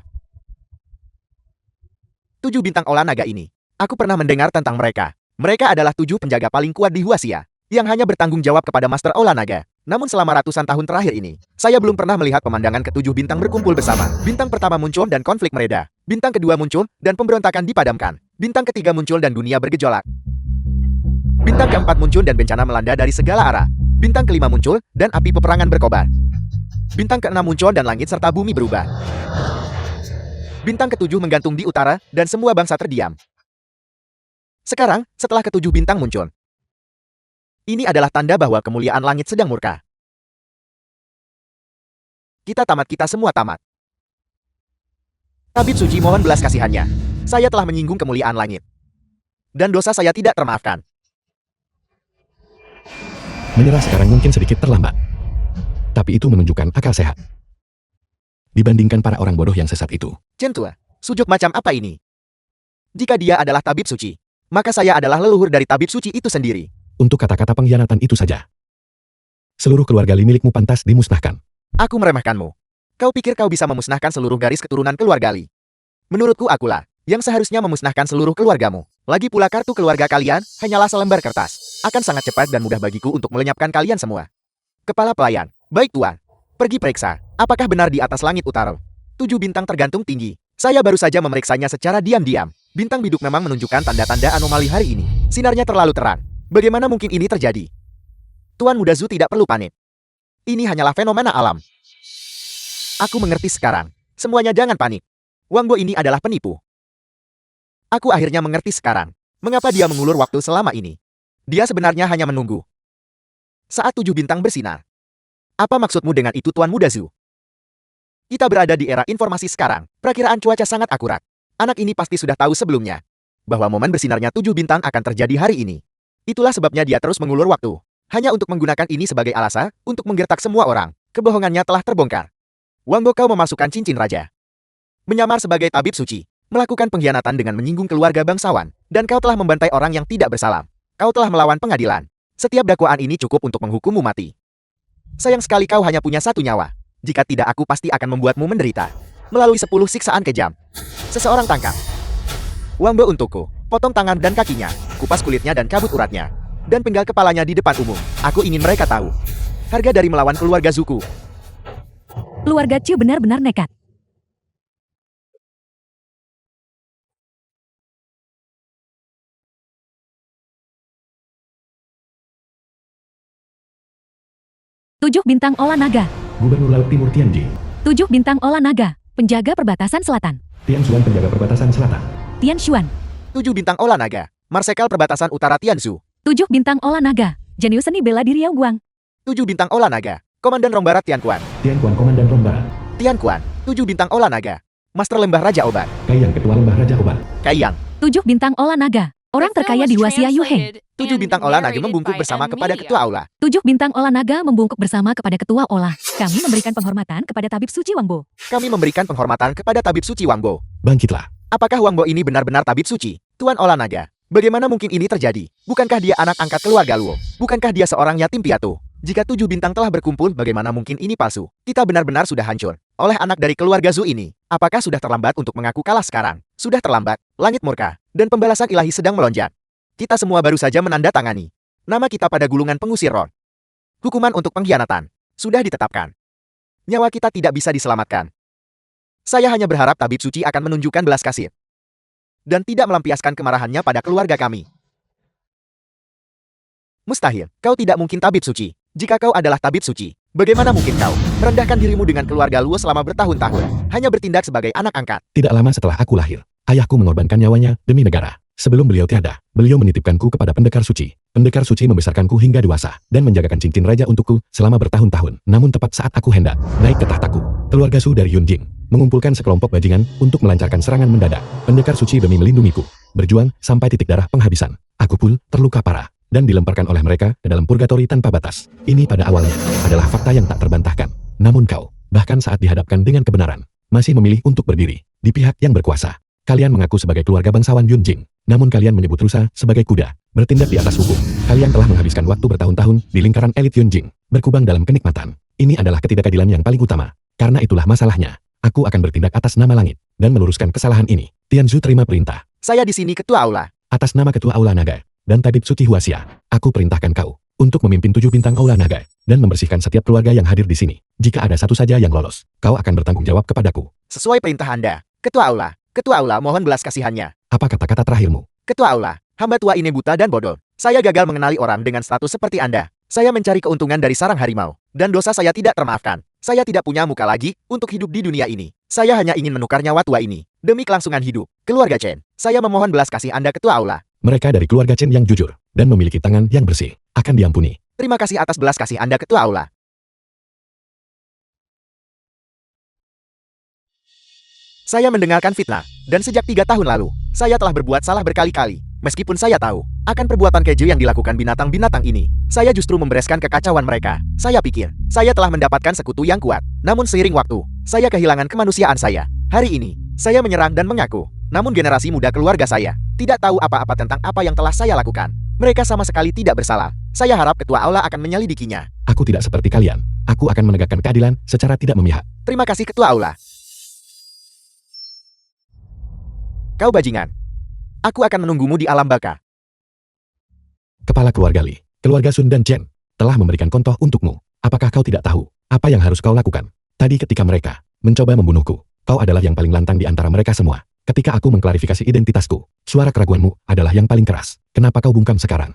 7 bintang olah naga ini. Aku pernah mendengar tentang mereka. Mereka adalah 7 penjaga paling kuat di Huaxia, yang hanya bertanggung jawab kepada Master Olah Naga. Namun selama ratusan tahun terakhir ini, saya belum pernah melihat pemandangan ke-7 bintang berkumpul bersama. Bintang pertama muncul dan konflik mereda. Bintang kedua muncul dan pemberontakan dipadamkan. Bintang ketiga muncul dan dunia bergejolak. Bintang keempat muncul dan bencana melanda dari segala arah. Bintang kelima muncul dan api peperangan berkobar. Bintang keenam muncul dan langit serta bumi berubah. Bintang ketujuh menggantung di utara dan semua bangsa terdiam. Sekarang, setelah ke-7 bintang muncul, ini adalah tanda bahwa kemuliaan langit sedang murka. Kita semua tamat. Tabib suci mohon belas kasihannya. Saya telah menyinggung kemuliaan langit. Dan dosa saya tidak termaafkan. Menyerah sekarang mungkin sedikit terlambat. Tapi itu menunjukkan akal sehat. Dibandingkan para orang bodoh yang sesat itu. Centua, sujud macam apa ini? Jika dia adalah tabib suci, maka saya adalah leluhur dari tabib suci itu sendiri. Untuk kata-kata pengkhianatan itu saja. Seluruh keluarga Li milikmu pantas dimusnahkan. Aku meremehkanmu. Kau pikir kau bisa memusnahkan seluruh garis keturunan keluarga Li? Menurutku akulah yang seharusnya memusnahkan seluruh keluargamu. Lagi pula kartu keluarga kalian hanyalah selembar kertas. Akan sangat cepat dan mudah bagiku untuk melenyapkan kalian semua. Kepala pelayan, baik tuan. Pergi periksa, apakah benar di atas langit utara 7 bintang tergantung tinggi. Saya baru saja memeriksanya secara diam-diam. Bintang biduk memang menunjukkan tanda-tanda anomali hari ini. Sinarnya terlalu terang. Bagaimana mungkin ini terjadi? Tuan Muda Zhu tidak perlu panik. Ini hanyalah fenomena alam. Aku mengerti sekarang. Semuanya jangan panik. Wangbo ini adalah penipu. Aku akhirnya mengerti sekarang. Mengapa dia mengulur waktu selama ini? Dia sebenarnya hanya menunggu. Saat 7 bintang bersinar. Apa maksudmu dengan itu Tuan Muda Zhu? Kita berada di era informasi sekarang. Perakiraan cuaca sangat akurat. Anak ini pasti sudah tahu sebelumnya bahwa momen bersinarnya 7 bintang akan terjadi hari ini. Itulah sebabnya dia terus mengulur waktu. Hanya untuk menggunakan ini sebagai alasan untuk menggertak semua orang. Kebohongannya telah terbongkar. Wangbo, kau memasukkan cincin raja. Menyamar sebagai tabib suci. Melakukan pengkhianatan dengan menyinggung keluarga bangsawan. Dan kau telah membantai orang yang tidak bersalah. Kau telah melawan pengadilan. Setiap dakwaan ini cukup untuk menghukummu mati. Sayang sekali kau hanya punya 1 nyawa. Jika tidak aku pasti akan membuatmu menderita. Melalui 10 siksaan kejam. Seseorang tangkap Wangbo untukku. Potong tangan dan kakinya. Kupas kulitnya dan cabut uratnya. Dan penggal kepalanya di depan umum. Aku ingin mereka tahu harga dari melawan keluarga Zuku. Keluarga Chiu benar-benar nekat. Tujuh bintang olah naga. Gubernur Laut Timur Tianji. 7 bintang olah naga. Penjaga perbatasan selatan. Tianxuan penjaga perbatasan selatan. Tian Xuan. 7 bintang olah naga. Marsekal perbatasan utara Tianzhu. 7 bintang olah naga. Jenius seni bela diri Yao Guang. 7 bintang olah naga. Komandan Rom Barat Tian Quan. Tianquan Komandan Rom Barat. Tian Quan. 7 bintang olah naga. Master Lembah Raja Obat. Kaiyang Ketua Lembah Raja Obat. Kaiyang. 7 bintang olah naga. Orang terkaya di Huaxia Yu Heng. 7 bintang olah naga membungkuk bersama kepada ketua aula. 7 bintang olah naga membungkuk bersama kepada ketua olah. Kami memberikan penghormatan kepada tabib suci Wangbo. Kami memberikan penghormatan kepada tabib suci Wangbo. Bangkitlah. Apakah Wangbo ini benar-benar tabib suci? Tuan olah naga. Bagaimana mungkin ini terjadi? Bukankah dia anak angkat keluarga Luo? Bukankah dia seorang yatim piatu? Jika 7 bintang telah berkumpul, bagaimana mungkin ini palsu? Kita benar-benar sudah hancur oleh anak dari keluarga Zhu ini. Apakah sudah terlambat untuk mengaku kalah sekarang? Sudah terlambat. Langit murka dan pembalasan ilahi sedang melonjak. Kita semua baru saja menandatangani nama kita pada gulungan pengusir roh. Hukuman untuk pengkhianatan sudah ditetapkan. Nyawa kita tidak bisa diselamatkan. Saya hanya berharap tabib suci akan menunjukkan belas kasih dan tidak melampiaskan kemarahannya pada keluarga kami. Mustahil, kau tidak mungkin tabib suci. Jika kau adalah tabib suci, bagaimana mungkin kau merendahkan dirimu dengan keluarga Luo selama bertahun-tahun, hanya bertindak sebagai anak angkat? Tidak lama setelah aku lahir, ayahku mengorbankan nyawanya demi negara. Sebelum beliau tiada, beliau menitipkanku kepada pendekar suci. Pendekar suci membesarkanku hingga dewasa dan menjagakan cincin raja untukku selama bertahun-tahun. Namun tepat saat aku hendak naik ke tahtaku, keluarga Su dari Yunjing mengumpulkan sekelompok bajingan untuk melancarkan serangan mendadak. Pendekar suci demi melindungiku, berjuang sampai titik darah penghabisan. Aku pun terluka parah dan dilemparkan oleh mereka ke dalam purgatori tanpa batas. Ini pada awalnya adalah fakta yang tak terbantahkan. Namun kau, bahkan saat dihadapkan dengan kebenaran, masih memilih untuk berdiri di pihak yang berkuasa. Kalian mengaku sebagai keluarga bangsawan Yunjing, namun kalian menyebut rusa sebagai kuda, bertindak di atas hukum. Kalian telah menghabiskan waktu bertahun-tahun di lingkaran elit Yunjing, berkubang dalam kenikmatan. Ini adalah ketidakadilan yang paling utama. Karena itulah masalahnya. Aku akan bertindak atas nama langit, dan meluruskan kesalahan ini. Tianzu terima perintah. Saya di sini ketua aula. Atas nama Ketua Aula Naga, dan Tabib Suci Huasia, aku perintahkan kau untuk memimpin 7 bintang Aula Naga, dan membersihkan setiap keluarga yang hadir di sini. Jika ada satu saja yang lolos, kau akan bertanggung jawab kepadaku. Sesuai perintah Anda. Ketua aula mohon belas kasihannya. Apa kata-kata terakhirmu? Ketua aula, hamba tua ini buta dan bodoh. Saya gagal mengenali orang dengan status seperti Anda. Saya mencari keuntungan dari sarang harimau, dan dosa saya tidak termaafkan. Saya tidak punya muka lagi untuk hidup di dunia ini. Saya hanya ingin menukar nyawa tua ini demi kelangsungan hidup. Keluarga Chen, saya memohon belas kasih Anda ketua aula. Mereka dari keluarga Chen yang jujur, dan memiliki tangan yang bersih, akan diampuni. Terima kasih atas belas kasih Anda ketua aula. Saya mendengarkan fitnah, dan sejak 3 tahun lalu, saya telah berbuat salah berkali-kali. Meskipun saya tahu akan perbuatan keji yang dilakukan binatang-binatang ini, saya justru membereskan kekacauan mereka. Saya pikir, saya telah mendapatkan sekutu yang kuat. Namun seiring waktu, saya kehilangan kemanusiaan saya. Hari ini, saya menyerang dan mengaku. Namun generasi muda keluarga saya tidak tahu apa-apa tentang apa yang telah saya lakukan. Mereka sama sekali tidak bersalah. Saya harap ketua aula akan menyelidikinya. Aku tidak seperti kalian. Aku akan menegakkan keadilan secara tidak memihak. Terima kasih ketua aula. Kau bajingan. Aku akan menunggumu di alam baka. Kepala keluarga Li, keluarga Sun dan Chen, telah memberikan contoh untukmu. Apakah kau tidak tahu apa yang harus kau lakukan? Tadi ketika mereka mencoba membunuhku, kau adalah yang paling lantang di antara mereka semua. Ketika aku mengklarifikasi identitasku, suara keraguanmu adalah yang paling keras. Kenapa kau bungkam sekarang?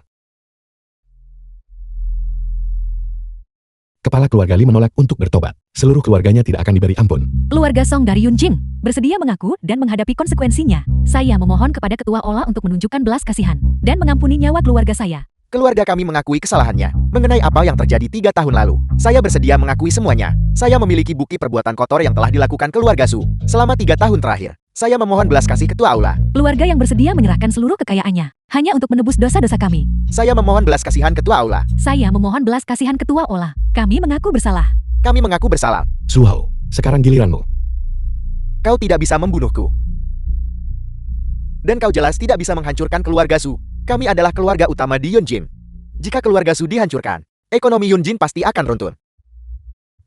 Kepala keluarga Li menolak untuk bertobat. Seluruh keluarganya tidak akan diberi ampun. Keluarga Song dari Yunjing bersedia mengaku dan menghadapi konsekuensinya. Saya memohon kepada ketua Ola untuk menunjukkan belas kasihan dan mengampuni nyawa keluarga saya. Keluarga kami mengakui kesalahannya mengenai apa yang terjadi 3 tahun lalu. Saya bersedia mengakui semuanya. Saya memiliki bukti perbuatan kotor yang telah dilakukan keluarga Su selama 3 tahun terakhir. Saya memohon belas kasih ketua aula. Keluarga yang bersedia menyerahkan seluruh kekayaannya hanya untuk menebus dosa-dosa kami. Saya memohon belas kasihan ketua aula. Saya memohon belas kasihan ketua Ola. Kami mengaku bersalah. Kami mengaku bersalah. Su Hao, sekarang giliranmu. Kau tidak bisa membunuhku. Dan kau jelas tidak bisa menghancurkan keluarga Su. Kami adalah keluarga utama di Yunjin. Jika keluarga Su dihancurkan, ekonomi Yunjin pasti akan runtuh.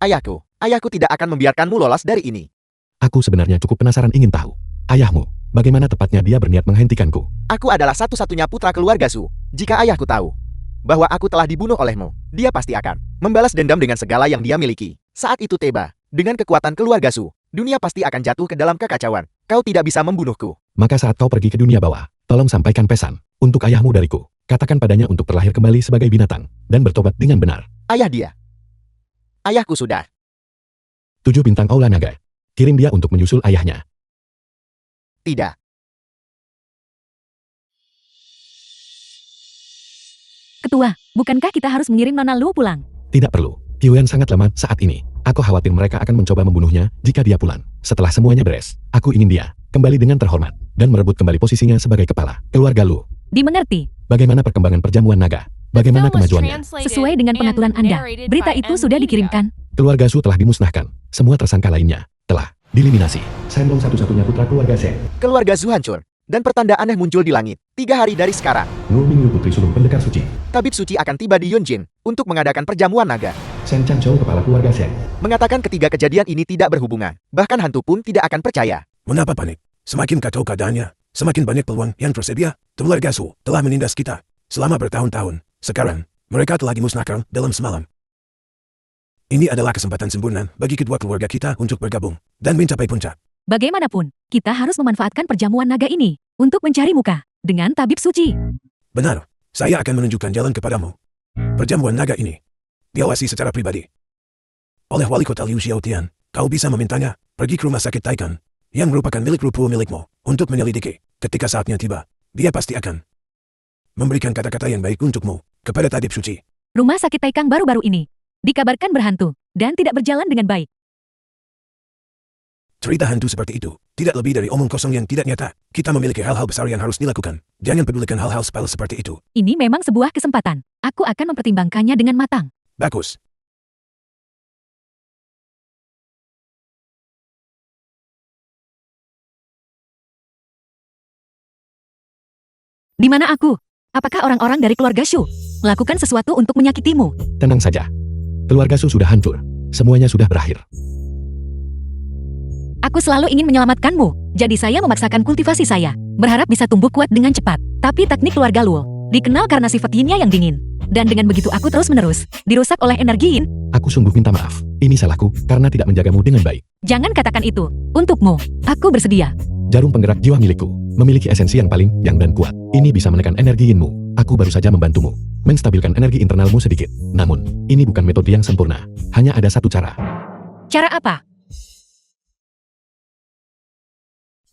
Ayahku tidak akan membiarkanmu lolos dari ini. Aku sebenarnya cukup penasaran ingin tahu. Ayahmu, bagaimana tepatnya dia berniat menghentikanku? Aku adalah satu-satunya putra keluarga Su. Jika ayahku tahu bahwa aku telah dibunuh olehmu, dia pasti akan membalas dendam dengan segala yang dia miliki. Saat itu tiba, dengan kekuatan keluarga Su, dunia pasti akan jatuh ke dalam kekacauan. Kau tidak bisa membunuhku. Maka saat kau pergi ke dunia bawah, tolong sampaikan pesan untuk ayahmu dariku. Katakan padanya untuk terlahir kembali sebagai binatang dan bertobat dengan benar. Ayahku sudah. 7 bintang Aula Naga. Kirim dia untuk menyusul ayahnya. Tidak. Ketua, bukankah kita harus mengirim Nona Lu pulang? Tidak perlu. Qiuyan sangat lemah saat ini. Aku khawatir mereka akan mencoba membunuhnya jika dia pulang. Setelah semuanya beres, aku ingin dia kembali dengan terhormat dan merebut kembali posisinya sebagai kepala keluarga Lu. Dimengerti. Bagaimana perkembangan perjamuan naga? Bagaimana kemajuannya? Sesuai dengan pengaturan Anda, berita itu sudah dikirimkan. Keluarga Su telah dimusnahkan. Semua tersangka lainnya telah dieliminasi. Shenlong satu-satunya putra keluarga Shen. Keluarga Su hancur, dan pertanda aneh muncul di langit. 3 hari dari sekarang, Nur Mingyu putri sulung pendekar suci. tabib suci akan tiba di Yunjin untuk mengadakan perjamuan naga. Shen Changzhou kepala keluarga Shen. Mengatakan ketiga kejadian ini tidak berhubungan. Bahkan hantu pun tidak akan percaya. Mengapa panik? Semakin kacau keadaannya, semakin banyak peluang yang tersedia. Keluarga Su telah menindas kita selama bertahun-tahun. Sekarang, mereka telah dimusnahkan dalam semalam. Ini adalah kesempatan sempurna bagi kedua keluarga kita untuk bergabung dan mencapai puncak. Bagaimanapun, kita harus memanfaatkan perjamuan naga ini untuk mencari muka dengan tabib suci. Benar, saya akan menunjukkan jalan kepadamu. Perjamuan naga ini diawasi secara pribadi oleh wali kota Liu Xiaotian. Kau bisa memintanya pergi ke rumah sakit Taikan yang merupakan milik rupu milikmu untuk menyelidiki. Ketika saatnya tiba, dia pasti akan memberikan kata-kata yang baik untukmu kepada tabib suci. Rumah sakit Taikang baru-baru ini dikabarkan berhantu dan tidak berjalan dengan baik. Cerita hantu seperti itu tidak lebih dari omong kosong yang tidak nyata. Kita memiliki hal-hal besar yang harus dilakukan. Jangan pedulikan hal-hal sepele seperti itu. Ini memang sebuah kesempatan. Aku akan mempertimbangkannya dengan matang. Bagus. Di mana aku? Apakah orang-orang dari keluarga Shu melakukan sesuatu untuk menyakitimu? Tenang saja. Keluarga Su sudah hancur. Semuanya sudah berakhir. Aku selalu ingin menyelamatkanmu, jadi saya memaksakan kultivasi saya, berharap bisa tumbuh kuat dengan cepat. Tapi teknik keluarga Luo dikenal karena sifat yin-nya yang dingin. Dan dengan begitu aku terus-menerus dirusak oleh energi yin. Aku sungguh minta maaf. Ini salahku karena tidak menjagamu dengan baik. Jangan katakan itu. Untukmu, aku bersedia. Jarum penggerak jiwa milikku memiliki esensi yang paling yang dan kuat. Ini bisa menekan energi yinmu. Aku baru saja membantumu menstabilkan energi internalmu sedikit. Namun, ini bukan metode yang sempurna. Hanya ada satu cara. Cara apa?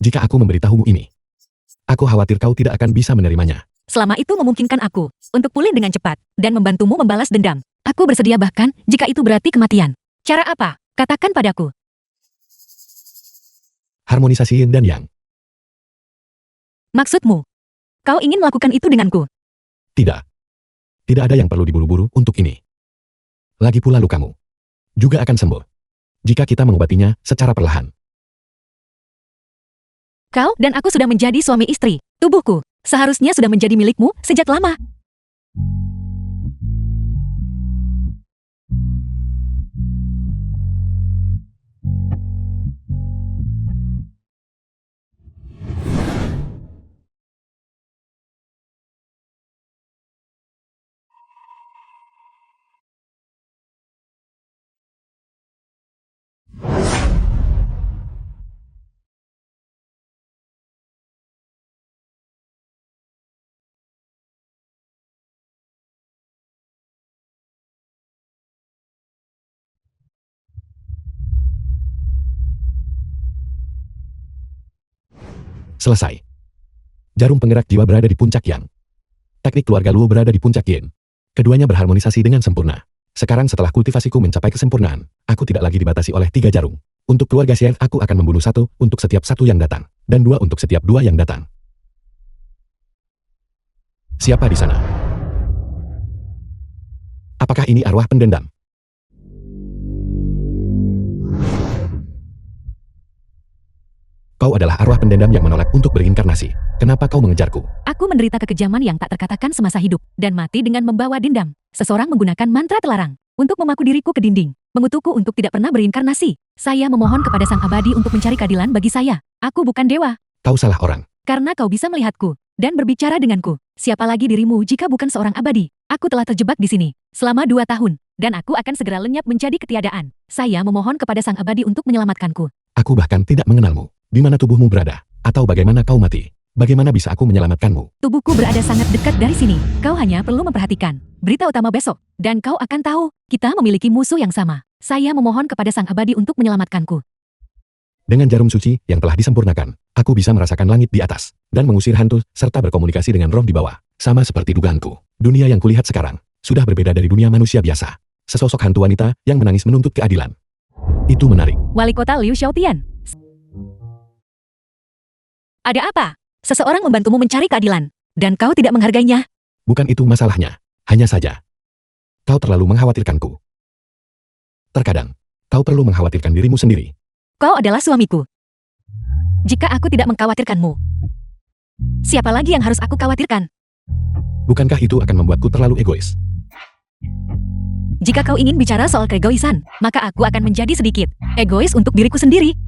Jika aku memberitahumu ini, aku khawatir kau tidak akan bisa menerimanya. Selama itu memungkinkan aku untuk pulih dengan cepat dan membantumu membalas dendam. Aku bersedia bahkan jika itu berarti kematian. Cara apa? Katakan padaku. Harmonisasi yin dan yang. Maksudmu? Kau ingin melakukan itu denganku? Tidak. Tidak ada yang perlu diburu-buru untuk ini. Lagi pula lukamu juga akan sembuh jika kita mengobatinya secara perlahan. Kau dan aku sudah menjadi suami istri. Tubuhku seharusnya sudah menjadi milikmu sejak lama. Selesai. Jarum penggerak jiwa berada di puncak yang. Teknik keluarga Luo berada di puncak yin. Keduanya berharmonisasi dengan sempurna. Sekarang setelah kultivasiku mencapai kesempurnaan, aku tidak lagi dibatasi oleh 3 jarum. Untuk keluarga Xian, aku akan membunuh 1 untuk setiap 1 yang datang, dan 2 untuk setiap 2 yang datang. Siapa di sana? Apakah ini arwah pendendam? Kau adalah arwah pendendam yang menolak untuk berinkarnasi. Kenapa kau mengejarku? Aku menderita kekejaman yang tak terkatakan semasa hidup dan mati dengan membawa dendam. Seseorang menggunakan mantra terlarang untuk memaku diriku ke dinding, mengutukku untuk tidak pernah berinkarnasi. Saya memohon kepada Sang Abadi untuk mencari keadilan bagi saya. Aku bukan dewa. Kau salah orang. Karena kau bisa melihatku dan berbicara denganku. Siapa lagi dirimu jika bukan seorang abadi? Aku telah terjebak di sini selama 2 tahun dan aku akan segera lenyap menjadi ketiadaan. Saya memohon kepada Sang Abadi untuk menyelamatkanku. Aku bahkan tidak mengenalmu. Di mana tubuhmu berada? Atau bagaimana kau mati? Bagaimana bisa aku menyelamatkanmu? Tubuhku berada sangat dekat dari sini. Kau hanya perlu memperhatikan berita utama besok, dan kau akan tahu kita memiliki musuh yang sama. Saya memohon kepada Sang Abadi untuk menyelamatkanku. Dengan jarum suci yang telah disempurnakan, aku bisa merasakan langit di atas dan mengusir hantu serta berkomunikasi dengan roh di bawah. Sama seperti dugaanku, dunia yang kulihat sekarang sudah berbeda dari dunia manusia biasa. Sesosok hantu wanita yang menangis menuntut keadilan. Itu menarik. Wali Kota Liu Xiaotian. Ada apa? Seseorang membantumu mencari keadilan, dan kau tidak menghargainya. Bukan itu masalahnya. Hanya saja, kau terlalu mengkhawatirkanku. Terkadang, kau perlu mengkhawatirkan dirimu sendiri. Kau adalah suamiku. Jika aku tidak mengkhawatirkanmu, siapa lagi yang harus aku khawatirkan? Bukankah itu akan membuatku terlalu egois? Jika kau ingin bicara soal keegoisan, maka aku akan menjadi sedikit egois untuk diriku sendiri.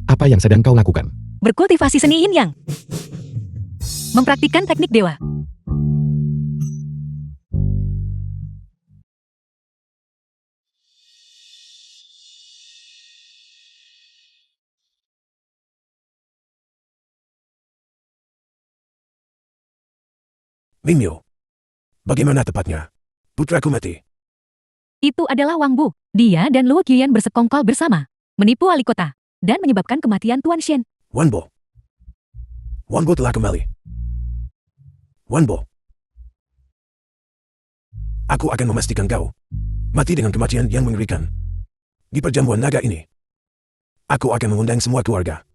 Apa yang sedang kau lakukan? Berkultivasi seni yin yang. Mempraktikkan teknik dewa. Mimyo. Bagaimana tepatnya? Putraku mati. Itu adalah Wang Bu. Dia dan Luo Qian bersekongkol bersama, menipu wali kota, dan menyebabkan kematian Tuan Shen. Wanbo. Wanbo telah kembali. Wanbo. Aku akan memastikan kau mati dengan kematian yang mengerikan. Di perjamuan naga ini, aku akan mengundang semua keluarga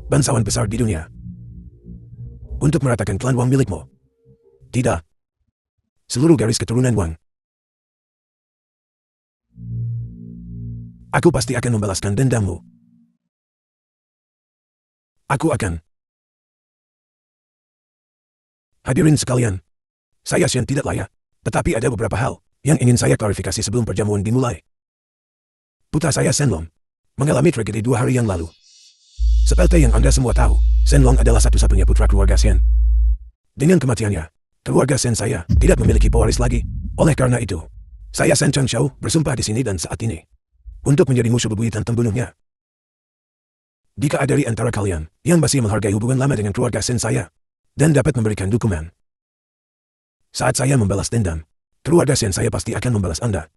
bangsawan besar di dunia untuk meratakan klan Wang milikmu. Tidak. Seluruh garis keturunan Wang. Aku pasti akan membalaskan dendammu. Aku akan Hadirin sekalian, saya Shen tidak layak, tetapi ada beberapa hal yang ingin saya klarifikasi sebelum perjamuan dimulai. Putra saya Shenlong mengalami tragedi 2 hari yang lalu. Seperti yang Anda semua tahu, Shenlong adalah satu-satunya putra keluarga Shen. Dengan kematiannya, keluarga Shen saya tidak memiliki pewaris lagi. Oleh karena itu, saya Shen Chengshou bersumpah di sini dan saat ini untuk menjadi musuh bebuyutan pembunuhnya. Jika ada di antara kalian yang masih menghargai hubungan lama dengan keluarga Shen saya dan dapat memberikan dukungan saat saya membalas dendam, keluarga Shen saya pasti akan membalas Anda.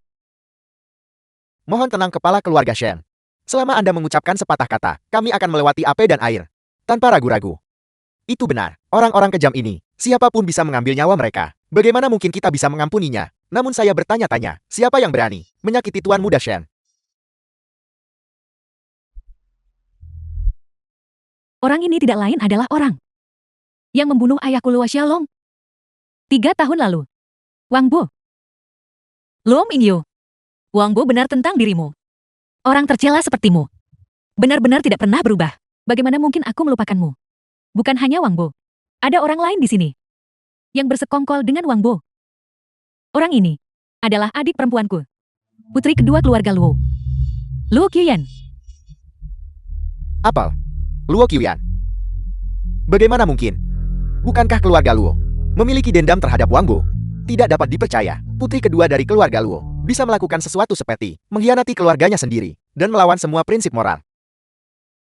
Mohon tenang kepala keluarga Shen. Selama Anda mengucapkan sepatah kata, kami akan melewati api dan air. Tanpa ragu-ragu. Itu benar, orang-orang kejam ini, siapapun bisa mengambil nyawa mereka. Bagaimana mungkin kita bisa mengampuninya? Namun saya bertanya-tanya, siapa yang berani menyakiti Tuan Muda Shen? Orang ini tidak lain adalah orang yang membunuh ayahku Luo Xiaolong 3 tahun lalu. Wang Bo. Luo Mingyu. Wang Bo benar tentang dirimu. Orang tercela sepertimu benar-benar tidak pernah berubah. Bagaimana mungkin aku melupakanmu? Bukan hanya Wang Bo. Ada orang lain di sini yang bersekongkol dengan Wang Bo. Orang ini adalah adik perempuanku, putri kedua keluarga Luo. Luo Qiuyan. Apel. Luo Qiuyan. Bagaimana mungkin? Bukankah keluarga Luo memiliki dendam terhadap Wang Bo? Tidak dapat dipercaya, putri kedua dari keluarga Luo bisa melakukan sesuatu seperti mengkhianati keluarganya sendiri dan melawan semua prinsip moral.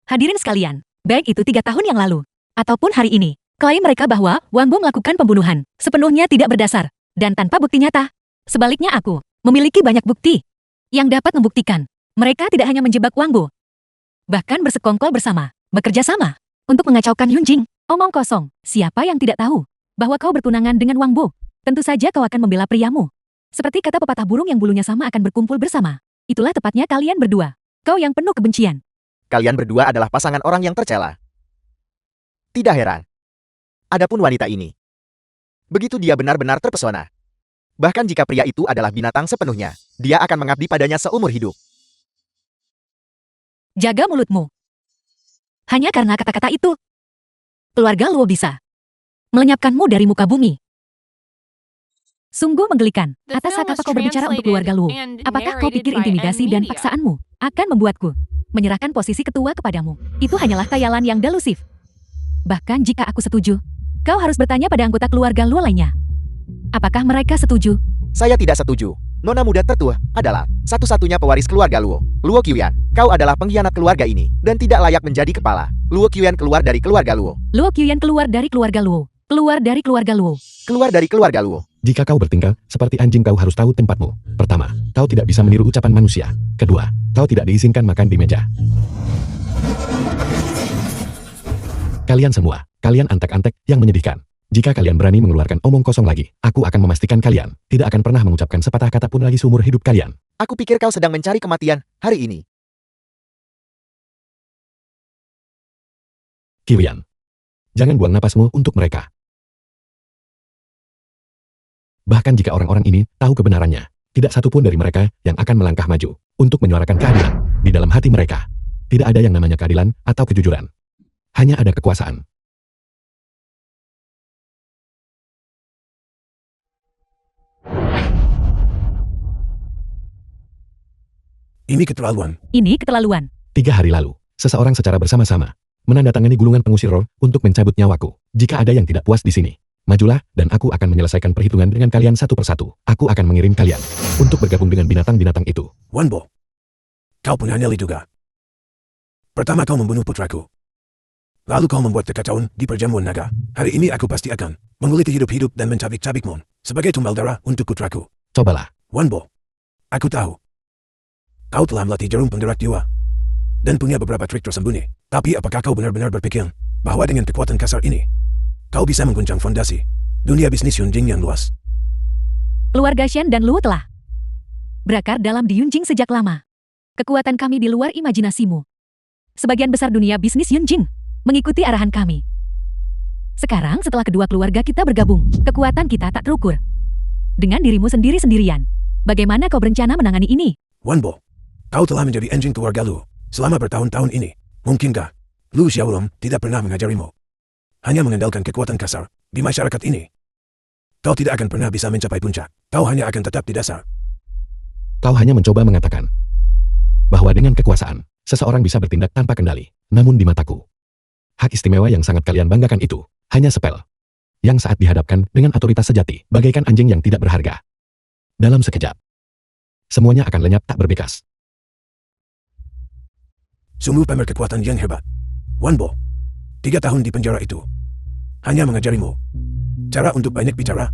Hadirin sekalian, baik itu 3 tahun yang lalu ataupun hari ini, klaim mereka bahwa Wang Bo melakukan pembunuhan sepenuhnya tidak berdasar dan tanpa bukti nyata. Sebaliknya aku memiliki banyak bukti yang dapat membuktikan mereka tidak hanya menjebak Wang Bo, bahkan bersekongkol bersama, bekerja sama untuk mengacaukan Yunjing. Omong kosong, siapa yang tidak tahu bahwa kau bertunangan dengan Wang Bo? Tentu saja kau akan membela priamu. Seperti kata pepatah burung yang bulunya sama akan berkumpul bersama. Itulah tepatnya kalian berdua. Kau yang penuh kebencian. Kalian berdua adalah pasangan orang yang tercela. Tidak heran. Adapun wanita ini, begitu dia benar-benar terpesona. Bahkan jika pria itu adalah binatang sepenuhnya, dia akan mengabdi padanya seumur hidup. Jaga mulutmu. Hanya karena kata-kata itu, keluarga Luo bisa melenyapkanmu dari muka bumi. Sungguh menggelikan. The Atas film hak apa was kau berbicara untuk keluarga Luo? translated and Apakah kau pikir narrated by intimidasi dan N-Media. paksaanmu akan membuatku menyerahkan posisi ketua kepadamu? Itu hanyalah khayalan yang delusif. Bahkan jika aku setuju, kau harus bertanya pada anggota keluarga Luo lainnya. Apakah mereka setuju? Saya tidak setuju. Nona muda tertua adalah satu-satunya pewaris keluarga Luo. Luo Qiuyan, kau adalah pengkhianat keluarga ini dan tidak layak menjadi kepala. Luo Qiuyan keluar dari keluarga Luo. Luo Qiuyan keluar dari keluarga Luo. Keluar dari keluarga Luo. Keluar dari keluarga Luo. Jika kau bertingkah seperti anjing, kau harus tahu tempatmu. Pertama, kau tidak bisa meniru ucapan manusia. Kedua, kau tidak diizinkan makan di meja. Kalian semua, kalian antek-antek yang menyedihkan. Jika kalian berani mengeluarkan omong kosong lagi, aku akan memastikan kalian tidak akan pernah mengucapkan sepatah kata pun lagi seumur hidup kalian. Aku pikir kau sedang mencari kematian hari ini. Qiuyan, jangan buang napasmu untuk mereka. Bahkan jika orang-orang ini tahu kebenarannya, tidak satu pun dari mereka yang akan melangkah maju untuk menyuarakan keadilan. Di dalam hati mereka, tidak ada yang namanya keadilan atau kejujuran. Hanya ada kekuasaan. Ini keterlaluan. Ini keterlaluan. 3 hari lalu, seseorang secara bersama-sama menandatangani gulungan pengusir roh untuk mencabut nyawaku. Jika ada yang tidak puas di sini, majulah dan aku akan menyelesaikan perhitungan dengan kalian satu persatu. Aku akan mengirim kalian untuk bergabung dengan binatang-binatang itu. Wang Bo, kau punya nyali juga. Pertama kau membunuh putraku. Lalu kau membuat kekacauan di perjamuan naga. Hari ini aku pasti akan menguliti hidup-hidup dan mencabik-cabikmu sebagai tumbal darah untuk putraku. Cobalah. Wang Bo, aku tahu. Kau telah melatih jarum penggerak jiwa dan punya beberapa trik tersembunyi. Tapi apakah kau benar-benar berpikir bahwa dengan kekuatan kasar ini, kau bisa mengguncang fondasi dunia bisnis Yunjing yang luas? Keluarga Shen dan Luo telah berakar dalam di Yunjing sejak lama. Kekuatan kami di luar imajinasimu. Sebagian besar dunia bisnis Yunjing mengikuti arahan kami. Sekarang setelah kedua keluarga kita bergabung, kekuatan kita tak terukur. Dengan dirimu sendiri-sendirian, bagaimana kau berencana menangani ini? Wang Bo, kau telah menjadi engine keluarga Lu selama bertahun-tahun ini. Mungkinkah Lu Xiaolong tidak pernah mengajarimu? Hanya mengandalkan kekuatan kasar Di masyarakat ini, kau tidak akan pernah bisa mencapai puncak. Kau hanya akan tetap di dasar. Kau hanya mencoba mengatakan bahwa dengan kekuasaan, seseorang bisa bertindak tanpa kendali. Namun di mataku, hak istimewa yang sangat kalian banggakan itu hanya sepel yang saat dihadapkan dengan otoritas sejati, bagaikan anjing yang tidak berharga. Dalam sekejap, semuanya akan lenyap tak berbekas. Sungguh pamer kekuatan yang hebat. Wan Bo, 3 tahun di penjara itu hanya mengajarimu cara untuk banyak bicara.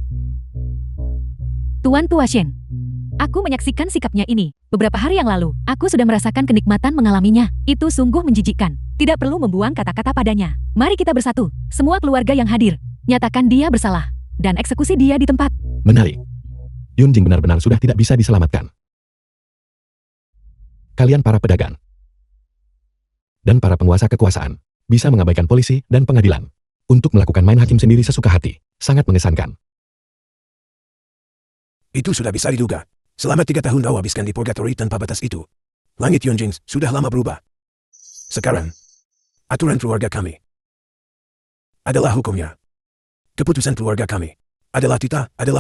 Tuan Tua Shen, aku menyaksikan sikapnya ini. Beberapa hari yang lalu, aku sudah merasakan kenikmatan mengalaminya. Itu sungguh menjijikan. Tidak perlu membuang kata-kata padanya. Mari kita bersatu, semua keluarga yang hadir. Nyatakan dia bersalah, dan eksekusi dia di tempat. Menarik. Yunjing benar-benar sudah tidak bisa diselamatkan. Kalian para pedagang dan para penguasa kekuasaan bisa mengabaikan polisi dan pengadilan untuk melakukan main hakim sendiri sesuka hati. Sangat mengesankan. Itu sudah bisa diduga. Selama 3 tahun kau habiskan di purgatori tanpa batas itu. Langit Yunjing sudah lama berubah. Sekarang, aturan keluarga kami adalah hukumnya. Keputusan keluarga kami adalah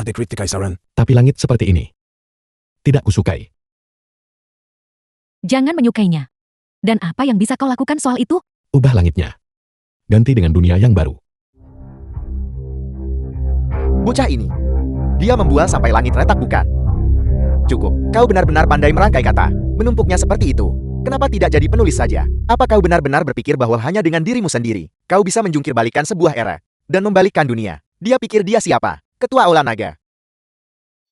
dekret kekaisaran. Tapi langit seperti ini tidak kusukai. Jangan menyukainya. Dan apa yang bisa kau lakukan soal itu? Ubah langitnya. Ganti dengan dunia yang baru. Bocah ini. Dia membual sampai langit retak bukan? Cukup, kau benar-benar pandai merangkai kata. Menumpuknya seperti itu. Kenapa tidak jadi penulis saja? Apa kau benar-benar berpikir bahwa hanya dengan dirimu sendiri, kau bisa menjungkir balikan sebuah era dan membalikkan dunia? Dia pikir dia siapa? Ketua Olah Naga.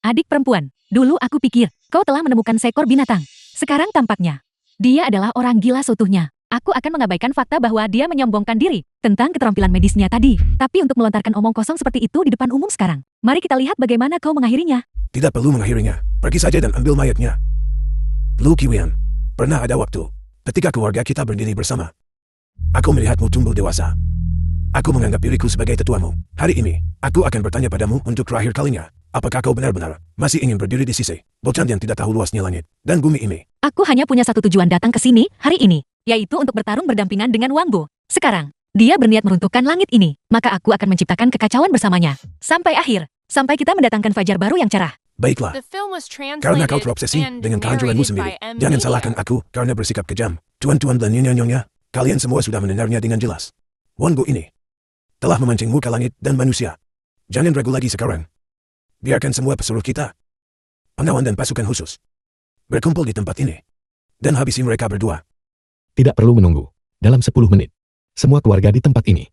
Adik perempuan, dulu aku pikir kau telah menemukan seekor binatang. Sekarang tampaknya dia adalah orang gila seutuhnya. Aku akan mengabaikan fakta bahwa dia menyombongkan diri tentang keterampilan medisnya tadi. Tapi untuk melontarkan omong kosong seperti itu di depan umum sekarang, mari kita lihat bagaimana kau mengakhirinya. Tidak perlu mengakhirinya. Pergi saja dan ambil mayatnya. Lu Kiwian, pernah ada waktu ketika keluarga kita berdiri bersama. Aku melihatmu tumbuh dewasa. Aku menganggap diriku sebagai tetuamu. Hari ini, aku akan bertanya padamu untuk terakhir kalinya. Apakah kau benar-benar masih ingin berdiri di sisi bocah yang tidak tahu luasnya langit dan bumi ini? Aku hanya punya satu tujuan datang ke sini hari ini, yaitu untuk bertarung berdampingan dengan Wang Bo. Sekarang, dia berniat meruntuhkan langit ini, maka aku akan menciptakan kekacauan bersamanya. Sampai akhir, sampai kita mendatangkan fajar baru yang cerah. Baiklah, The film was karena kau translated terobsesi and dengan kehancuranmu narrated sendiri. by M. Jangan Media. salahkan aku karena bersikap kejam. Tuan-tuan dan nyonya-nyonya, kalian semua sudah mendengarnya dengan jelas. Wan Bo ini telah memancing muka langit dan manusia. Jangan ragu lagi sekarang. Biarkan semua pesuruh kita, pengawan dan pasukan khusus, berkumpul di tempat ini dan habisi mereka berdua. Tidak perlu menunggu. Dalam 10 menit, semua keluarga di tempat ini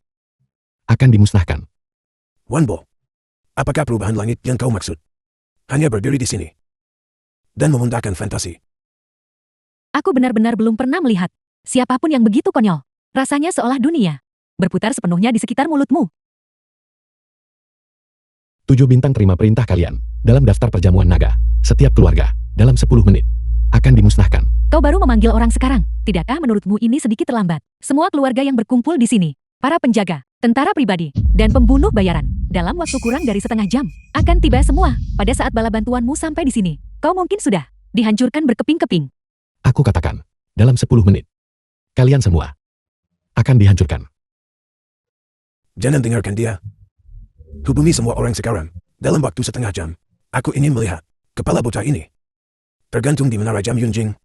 akan dimusnahkan. Wan Bo, apakah perubahan langit yang kau maksud? Hanya berdiri di sini dan memundahkan fantasi. Aku benar-benar belum pernah melihat siapapun yang begitu konyol. Rasanya seolah dunia berputar sepenuhnya di sekitar mulutmu. 7 bintang terima perintah kalian dalam daftar perjamuan naga. Setiap keluarga, dalam 10 menit, akan dimusnahkan. Kau baru memanggil orang sekarang. Tidakkah menurutmu ini sedikit terlambat? Semua keluarga yang berkumpul di sini, para penjaga, tentara pribadi, dan pembunuh bayaran, dalam waktu kurang dari setengah jam, akan tiba semua pada saat bala bantuanmu sampai di sini. Kau mungkin sudah dihancurkan berkeping-keping. Aku katakan, dalam 10 menit, kalian semua akan dihancurkan. Jangan dengarkan dia. Hubungi semua orang sekarang. Dalam waktu setengah jam, aku ingin melihat kepala bocah ini tergantung di menara jam Yunjing.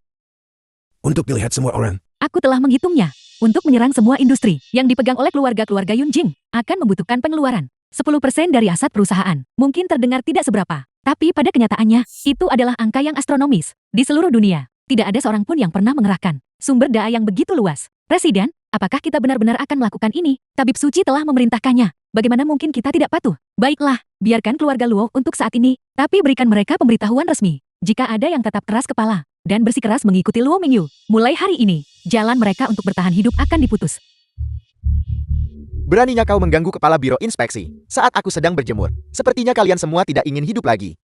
Untuk dilihat semua orang. Aku telah menghitungnya. Untuk menyerang semua industri yang dipegang oleh keluarga-keluarga Yunjing, akan membutuhkan pengeluaran 10% dari aset perusahaan. Mungkin terdengar tidak seberapa, tapi pada kenyataannya, itu adalah angka yang astronomis. Di seluruh dunia, tidak ada seorang pun yang pernah mengerahkan sumber daya yang begitu luas. Presiden, apakah kita benar-benar akan melakukan ini? Tabib suci telah memerintahkannya. Bagaimana mungkin kita tidak patuh? Baiklah, biarkan keluarga Luo untuk saat ini, tapi berikan mereka pemberitahuan resmi. Jika ada yang tetap keras kepala dan bersikeras mengikuti Luo Mingyu, mulai hari ini, jalan mereka untuk bertahan hidup akan diputus. Beraninya kau mengganggu kepala biro inspeksi saat aku sedang berjemur. Sepertinya kalian semua tidak ingin hidup lagi.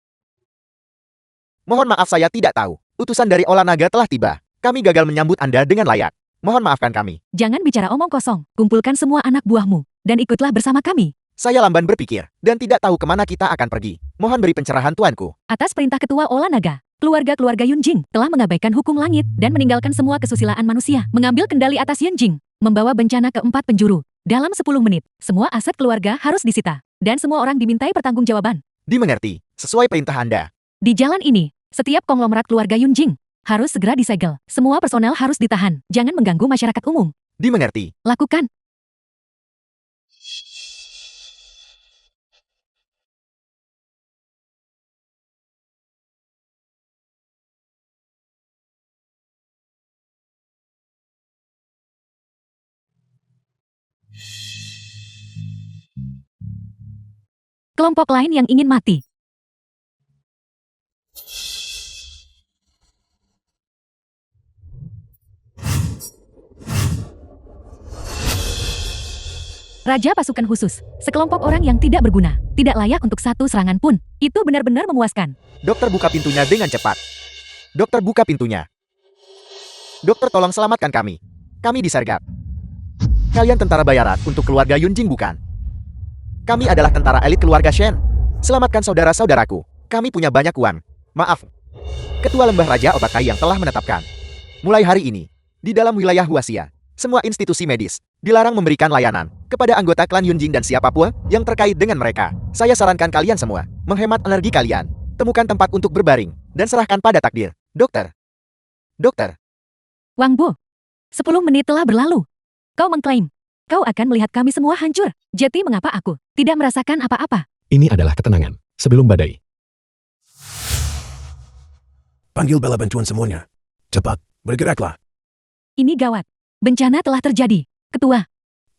Mohon maaf, saya tidak tahu. Utusan dari Olah Naga telah tiba. Kami gagal menyambut Anda dengan layak. Mohon maafkan kami. Jangan bicara omong kosong. Kumpulkan semua anak buahmu dan ikutlah bersama kami. Saya lamban berpikir dan tidak tahu kemana kita akan pergi. Mohon beri pencerahan tuanku. Atas perintah Ketua Olah Naga, keluarga-keluarga Yunjing telah mengabaikan hukum langit dan meninggalkan semua kesusilaan manusia, mengambil kendali atas Yunjing, membawa bencana ke 4 penjuru. Dalam 10 menit, semua aset keluarga harus disita. Dan semua orang dimintai pertanggungjawaban. Dimengerti, sesuai perintah Anda. Di jalan ini, setiap konglomerat keluarga Yunjing harus segera disegel. Semua personel harus ditahan. Jangan mengganggu masyarakat umum. Dimengerti. Lakukan. Kelompok lain yang ingin mati. Raja pasukan khusus, sekelompok orang yang tidak berguna, tidak layak untuk satu serangan pun. Itu benar-benar memuaskan. Dokter buka pintunya dengan cepat. Dokter buka pintunya. Dokter tolong selamatkan kami. Kami disergap. Kalian tentara bayaran untuk keluarga Yunjing bukan? Kami adalah tentara elit keluarga Shen. Selamatkan saudara-saudaraku. Kami punya banyak uang. Maaf. Ketua Lembah Raja Obakai yang telah menetapkan. Mulai hari ini, di dalam wilayah Huaxia, semua institusi medis dilarang memberikan layanan kepada anggota klan Yunjing dan siapapun yang terkait dengan mereka. Saya sarankan kalian semua menghemat energi kalian. Temukan tempat untuk berbaring dan serahkan pada takdir. Dokter. Dokter. Wang Bo, 10 menit telah berlalu. Kau mengklaim kau akan melihat kami semua hancur. Jadi mengapa aku tidak merasakan apa-apa? Ini adalah ketenangan sebelum badai. Panggil bala bantuan semuanya. Cepat, bergeraklah. Ini gawat. Bencana telah terjadi. Ketua,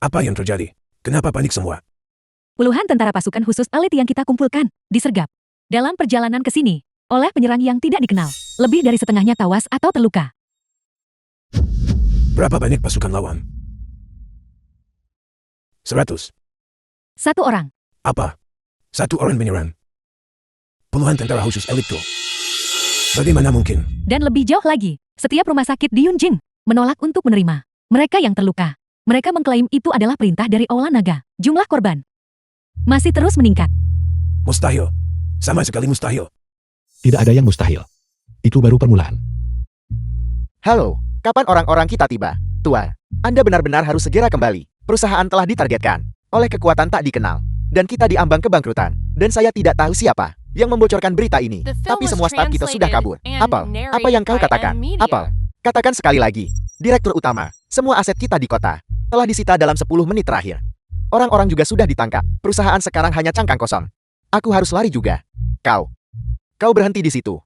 Apa yang terjadi? Kenapa panik semua? puluhan tentara pasukan khusus elit yang kita kumpulkan disergap. Dalam perjalanan ke sini, oleh penyerang yang tidak dikenal. Lebih dari setengahnya tewas atau terluka. Berapa banyak pasukan lawan? 100. 1 orang. Apa? 1 orang menyerang. Puluhan tentara khusus elitku. Bagaimana mungkin? Dan lebih jauh lagi, setiap rumah sakit di Yunjing menolak untuk menerima mereka yang terluka. Mereka mengklaim itu adalah perintah dari Aula Naga. Jumlah korban masih terus meningkat. Mustahil. Sama sekali mustahil. Tidak ada yang mustahil. Itu baru permulaan. Halo, kapan orang-orang kita tiba? Tua, Anda benar-benar harus segera kembali. Perusahaan telah ditargetkan oleh kekuatan tak dikenal. Dan kita diambang kebangkrutan. Dan saya tidak tahu siapa yang membocorkan berita ini. The film Tapi was semua staf kita sudah kabur. translated and Apel, apa yang kau narrated by katakan? M-Media. Apel, katakan sekali lagi. Direktur utama, semua aset kita di kota telah disita dalam 10 menit terakhir. Orang-orang juga sudah ditangkap. Perusahaan sekarang hanya cangkang kosong. Aku harus lari juga. Kau berhenti di situ.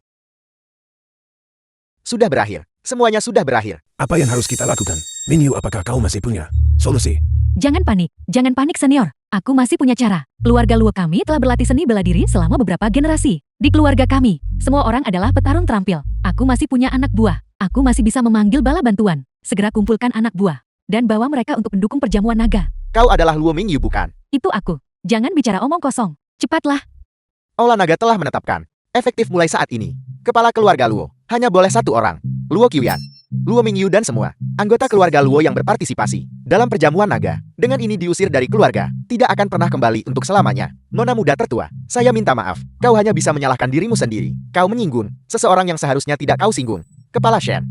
Sudah berakhir. Semuanya sudah berakhir. Apa yang harus kita lakukan? Minyu, apakah kau masih punya solusi? Jangan panik senior. Aku masih punya cara. Keluarga Luo kami telah berlatih seni bela diri selama beberapa generasi. Di keluarga kami, semua orang adalah petarung terampil. Aku masih punya anak buah. Aku masih bisa memanggil bala bantuan. Segera kumpulkan anak buah. Dan bawa mereka untuk mendukung perjamuan naga. Kau adalah Luo Mingyu bukan? Itu aku. Jangan bicara omong kosong. Cepatlah. Aula Naga telah menetapkan. Efektif mulai saat ini. Kepala keluarga Luo hanya boleh 1 orang. Luo Qiuyan, Luo Mingyu dan semua anggota keluarga Luo yang berpartisipasi dalam perjamuan naga. Dengan ini diusir dari keluarga. Tidak akan pernah kembali untuk selamanya. Nona muda tertua, saya minta maaf. Kau hanya bisa menyalahkan dirimu sendiri. Kau menyinggung seseorang yang seharusnya tidak kau singgung. Kepala Shen.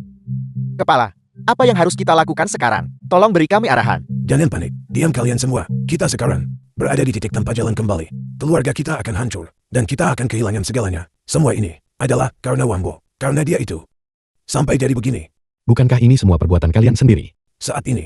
Kepala, apa yang harus kita lakukan sekarang? Tolong beri kami arahan. Jangan panik. Diam kalian semua. Kita sekarang berada di titik tanpa jalan kembali. Keluarga kita akan hancur. Dan kita akan kehilangan segalanya. Semua ini adalah karena Wang Bo. Karena dia itu. Sampai jadi begini. Bukankah ini semua perbuatan kalian sendiri? Saat ini.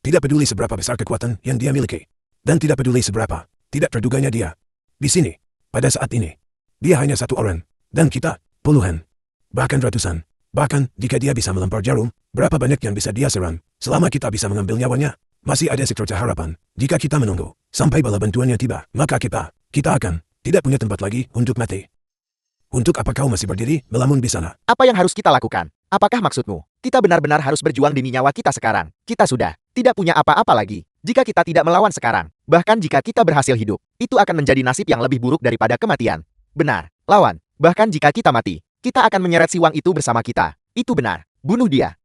Tidak peduli seberapa besar kekuatan yang dia miliki. Dan tidak peduli seberapa tidak terduganya dia. Di sini. Pada saat ini. Dia hanya 1 orang. Dan kita puluhan. Bahkan ratusan. Bahkan jika dia bisa melempar jarum, berapa banyak yang bisa dia serang? Selama kita bisa mengambil nyawanya, masih ada secerca harapan. Jika kita menunggu sampai bala bantuannya tiba, maka kita akan tidak punya tempat lagi untuk mati. Untuk apa kau masih berdiri melamun di sana? Apa yang harus kita lakukan? Apakah maksudmu? Kita benar-benar harus berjuang demi nyawa kita sekarang. Kita sudah tidak punya apa-apa lagi. Jika kita tidak melawan sekarang, bahkan jika kita berhasil hidup, itu akan menjadi nasib yang lebih buruk daripada kematian. Benar, lawan. Bahkan jika kita mati, kita akan menyeret si Wang itu bersama kita. Itu benar. Bunuh dia.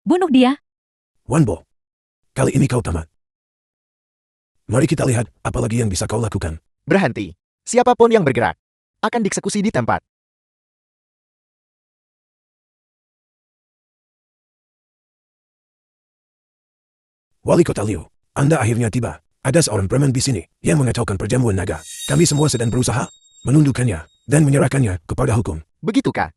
Bunuh dia. Wan Bo. Kali ini kau tamat. Mari kita lihat apa lagi yang bisa kau lakukan. Berhenti. Siapapun yang bergerak akan dieksekusi di tempat. Wali Kota Liu, Anda akhirnya tiba. Ada seorang preman di sini yang mengacaukan perjamuan naga. Kami semua sedang berusaha menundukkannya dan menyerahkannya kepada hukum. Begitukah?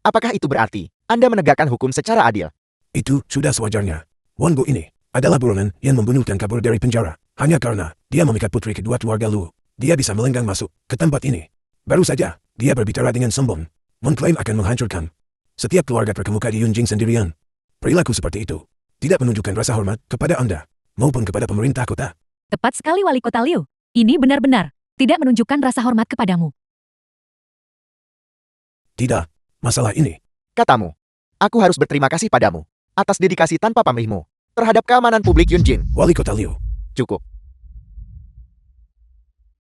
Apakah itu berarti Anda menegakkan hukum secara adil? Itu sudah sewajarnya. Wangbo ini adalah buronan yang membunuh dan kabur dari penjara. Hanya karena dia memikat putri kedua keluarga Lu. Dia bisa melenggang masuk ke tempat ini. Baru saja, dia berbicara dengan sombong. Mengklaim akan menghancurkan setiap keluarga terkemuka di Yunjing sendirian. Perilaku seperti itu tidak menunjukkan rasa hormat kepada Anda maupun kepada pemerintah kota. Tepat sekali Wali Kota Liu. Ini benar-benar tidak menunjukkan rasa hormat kepadamu. Tidak, masalah ini. Katamu, aku harus berterima kasih padamu atas dedikasi tanpa pamrihmu terhadap keamanan publik Yunjing. Wali Kota Liu, Cukup.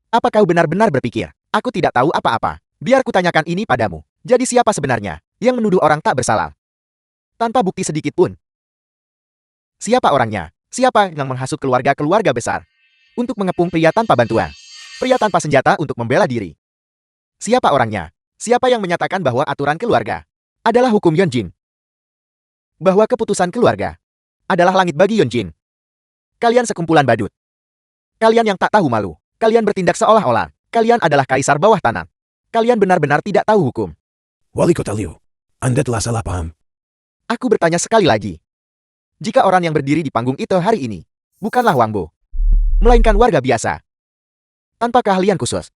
Apa kau benar-benar berpikir aku tidak tahu apa-apa? Biar kutanyakan ini padamu. Jadi siapa sebenarnya yang menuduh orang tak bersalah? Tanpa bukti sedikit pun. Siapa orangnya? Siapa yang menghasut keluarga-keluarga besar untuk mengepung pria tanpa bantuan? Pria tanpa senjata untuk membela diri. Siapa orangnya? Siapa yang menyatakan bahwa aturan keluarga adalah hukum Yunjing? Bahwa keputusan keluarga adalah langit bagi Yunjing? Kalian sekumpulan badut. Kalian yang tak tahu malu. Kalian bertindak seolah-olah kalian adalah kaisar bawah tanah. Kalian benar-benar tidak tahu hukum. Wali Kota Liu, Anda telah salah paham. Aku bertanya sekali lagi. Jika orang yang berdiri di panggung itu hari ini bukanlah Wangbo, melainkan warga biasa, tanpa keahlian khusus,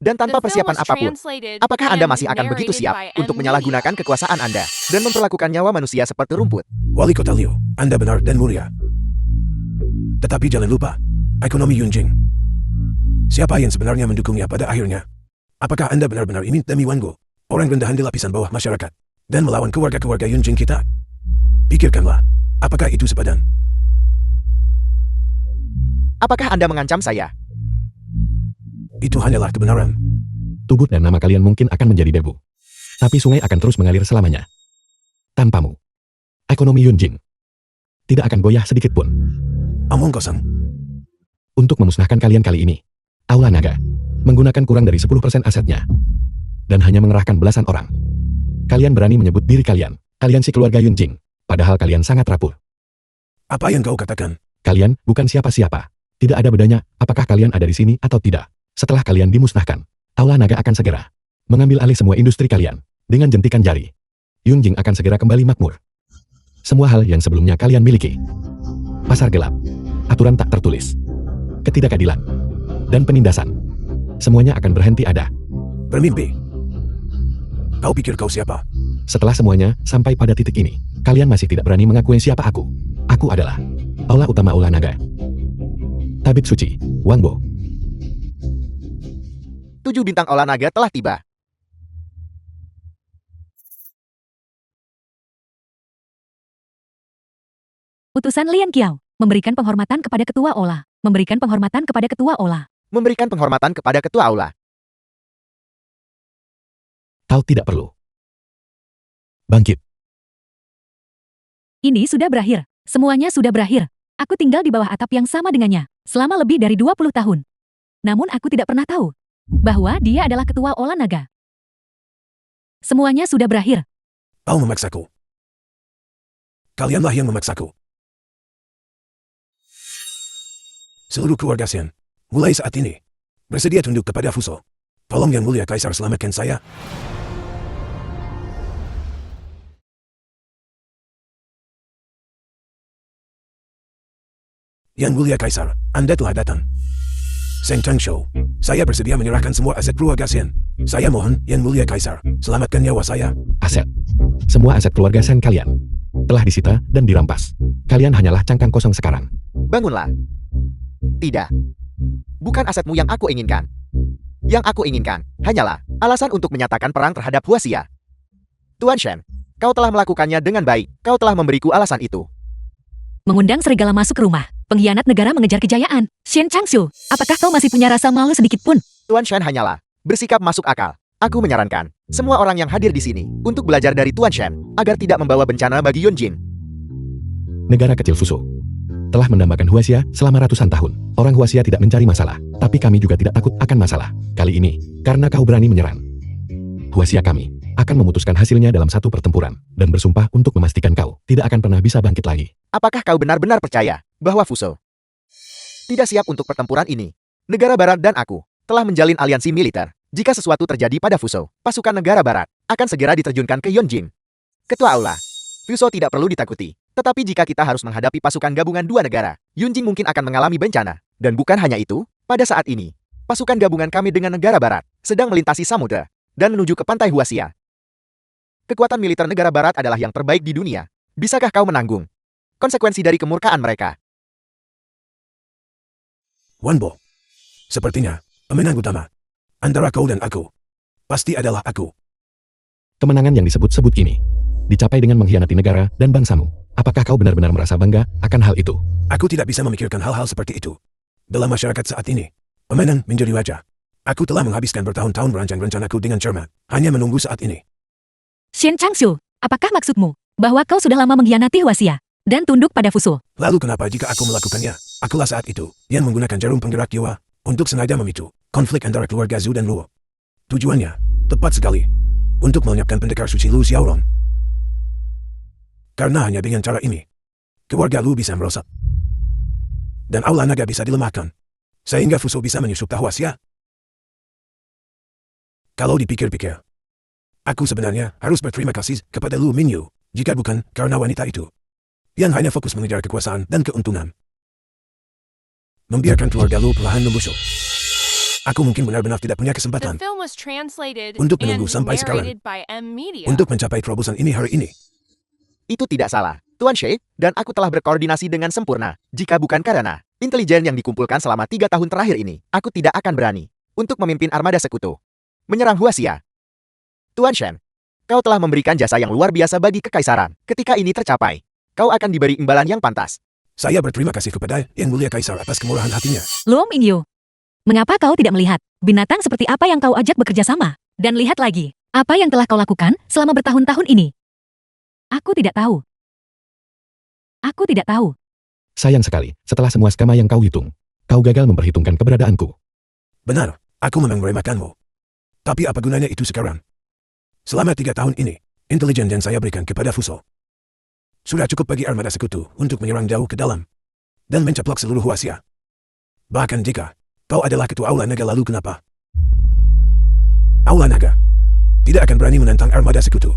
dan tanpa The film persiapan was apapun, translated apakah Anda and masih akan begitu narrated siap by untuk M. menyalahgunakan Media. kekuasaan Anda dan memperlakukan nyawa manusia seperti rumput? Wali Kota Liu, Anda benar dan mulia. Tetapi jangan lupa, ekonomi Yunjing. Siapa yang sebenarnya mendukungnya pada akhirnya? Apakah Anda benar-benar ingin demi Wangbo, orang rendahan di lapisan bawah masyarakat, dan melawan keluarga-keluarga Yunjing kita? Pikirkanlah, apakah itu sepadan? Apakah Anda mengancam saya? Itu hanyalah kebenaran. Tubuh dan nama kalian mungkin akan menjadi debu. Tapi sungai akan terus mengalir selamanya. Tanpamu, ekonomi Yunjing tidak akan goyah sedikit pun. Omong kosong. Untuk memusnahkan kalian kali ini, Aula Naga menggunakan kurang dari 10% asetnya dan hanya mengerahkan belasan orang. Kalian berani menyebut diri kalian si keluarga Yunjing, padahal kalian sangat rapuh. Apa yang kau katakan? Kalian bukan siapa-siapa. Tidak ada bedanya apakah kalian ada di sini atau tidak. Setelah kalian dimusnahkan, Aula Naga akan segera mengambil alih semua industri kalian dengan jentikan jari. Yunjing akan segera kembali makmur. Semua hal yang sebelumnya kalian miliki, pasar gelap, aturan tak tertulis, ketidakadilan, dan penindasan, semuanya akan berhenti ada. Bermimpi. Kau pikir kau siapa? Setelah semuanya sampai pada titik ini, kalian masih tidak berani mengakui siapa aku. Aku adalah Aula Utama Aula Naga. Tabib Suci, Wangbo. 7 bintang olah naga telah tiba. Utusan Lian Qiao memberikan penghormatan kepada ketua Ola. Memberikan penghormatan kepada ketua Ola. Memberikan penghormatan kepada ketua aula. Kau tidak perlu bangkit. Ini sudah berakhir. Semuanya sudah berakhir. Aku tinggal di bawah atap yang sama dengannya selama lebih dari 20 tahun. Namun aku tidak pernah tahu bahwa dia adalah ketua Ola Naga. Semuanya sudah berakhir. Kau memaksaku. Kalianlah yang memaksaku. Seluruh keluarga Xian, mulai saat ini, bersedia tunduk kepada Fuso. Tolong Yang Mulia Kaisar selamatkan saya. Yang Mulia Kaisar, Anda telah datang. Seng Changshou, saya bersedia menyerahkan semua aset keluarga Xian. Saya mohon, Yang Mulia Kaisar, selamatkan nyawa saya. Aset. Semua aset keluarga Shen kalian telah disita dan dirampas. Kalian hanyalah cangkang kosong sekarang. Bangunlah. Tidak. Bukan asetmu yang aku inginkan. Yang aku inginkan hanyalah alasan untuk menyatakan perang terhadap Huaxia. Tuan Shen, kau telah melakukannya dengan baik. Kau telah memberiku alasan itu. Mengundang serigala masuk ke rumah. Pengkhianat negara mengejar kejayaan. Shen Changxiu, apakah kau masih punya rasa malu sedikit pun? Tuan Shen hanyalah bersikap masuk akal. Aku menyarankan semua orang yang hadir di sini untuk belajar dari Tuan Shen agar tidak membawa bencana bagi Yunjin. Negara kecil Fuso telah mendambakan Huaxia selama ratusan tahun. Orang Huaxia tidak mencari masalah, tapi kami juga tidak takut akan masalah. Kali ini, karena kau berani menyerang Huaxia, kami akan memutuskan hasilnya dalam satu pertempuran dan bersumpah untuk memastikan kau tidak akan pernah bisa bangkit lagi. Apakah kau benar-benar percaya bahwa Fuso tidak siap untuk pertempuran ini. Negara Barat dan aku telah menjalin aliansi militer. Jika sesuatu terjadi pada Fuso, pasukan negara Barat akan segera diterjunkan ke Yonjin. Ketua Aula, Fuso tidak perlu ditakuti. Tetapi jika kita harus menghadapi pasukan gabungan dua negara, Yunjing mungkin akan mengalami bencana. Dan bukan hanya itu, pada saat ini, pasukan gabungan kami dengan negara Barat sedang melintasi samudera dan menuju ke pantai Huaxia. Kekuatan militer negara Barat adalah yang terbaik di dunia. Bisakah kau menanggung konsekuensi dari kemurkaan mereka? Wanbo, sepertinya pemenang utama antara kau dan aku pasti adalah aku. Kemenangan yang disebut-sebut ini dicapai dengan mengkhianati negara dan bangsamu. Apakah kau benar-benar merasa bangga akan hal itu? Aku tidak bisa memikirkan hal-hal seperti itu. Dalam masyarakat saat ini, pemenang menjadi raja. Aku telah menghabiskan bertahun-tahun merancang rencanaku dengan cermat, hanya menunggu saat ini. Shin Changshu, apakah maksudmu bahwa kau sudah lama mengkhianati Huaxia dan tunduk pada Fuso? Lalu kenapa jika aku melakukannya? Akulah saat itu yang menggunakan jarum penggerak jiwa untuk sengaja memicu konflik antara keluarga Zhu dan Luo. Tujuannya tepat sekali, untuk melenyapkan pendekar suci Lu Xiaorong. Karena hanya dengan cara ini, keluarga Lu bisa merosot. Dan aula naga bisa dilemahkan, sehingga Fuso bisa menyusup Huaxia. Kalau dipikir-pikir, aku sebenarnya harus berterima kasih kepada Lu Minyu, jika bukan karena wanita itu, yang hanya fokus mengejar kekuasaan dan keuntungan. Membiarkan keluarga Lu perlahan membusuk. Aku mungkin benar-benar tidak punya The kesempatan film was translated untuk and menunggu sampai sekarang narrated by M Media. untuk mencapai terobosan ini hari ini. Itu tidak salah, Tuan She, dan aku telah berkoordinasi dengan sempurna. Jika bukan karena intelijen yang dikumpulkan selama 3 tahun terakhir ini, aku tidak akan berani untuk memimpin armada sekutu menyerang Huaxia. Tuan Shen, kau telah memberikan jasa yang luar biasa bagi kekaisaran. Ketika ini tercapai, kau akan diberi imbalan yang pantas. Saya berterima kasih kepada Yang Mulia Kaisar atas kemurahan hatinya. Luo Mingyu, mengapa kau tidak melihat binatang seperti apa yang kau ajak bekerja sama? Dan lihat lagi, apa yang telah kau lakukan selama bertahun-tahun ini? Aku tidak tahu. Aku tidak tahu. Sayang sekali, setelah semua skema yang kau hitung, kau gagal memperhitungkan keberadaanku. Benar, aku memang meremehkanmu. Tapi apa gunanya itu sekarang? Selama 3 tahun ini, intelijen yang saya berikan kepada Fuso sudah cukup bagi armada sekutu untuk menyerang jauh ke dalam dan mencaplok seluruh Huaxia. Bahkan jika kau adalah ketua Aula Naga, lalu kenapa Aula Naga tidak akan berani menantang armada sekutu?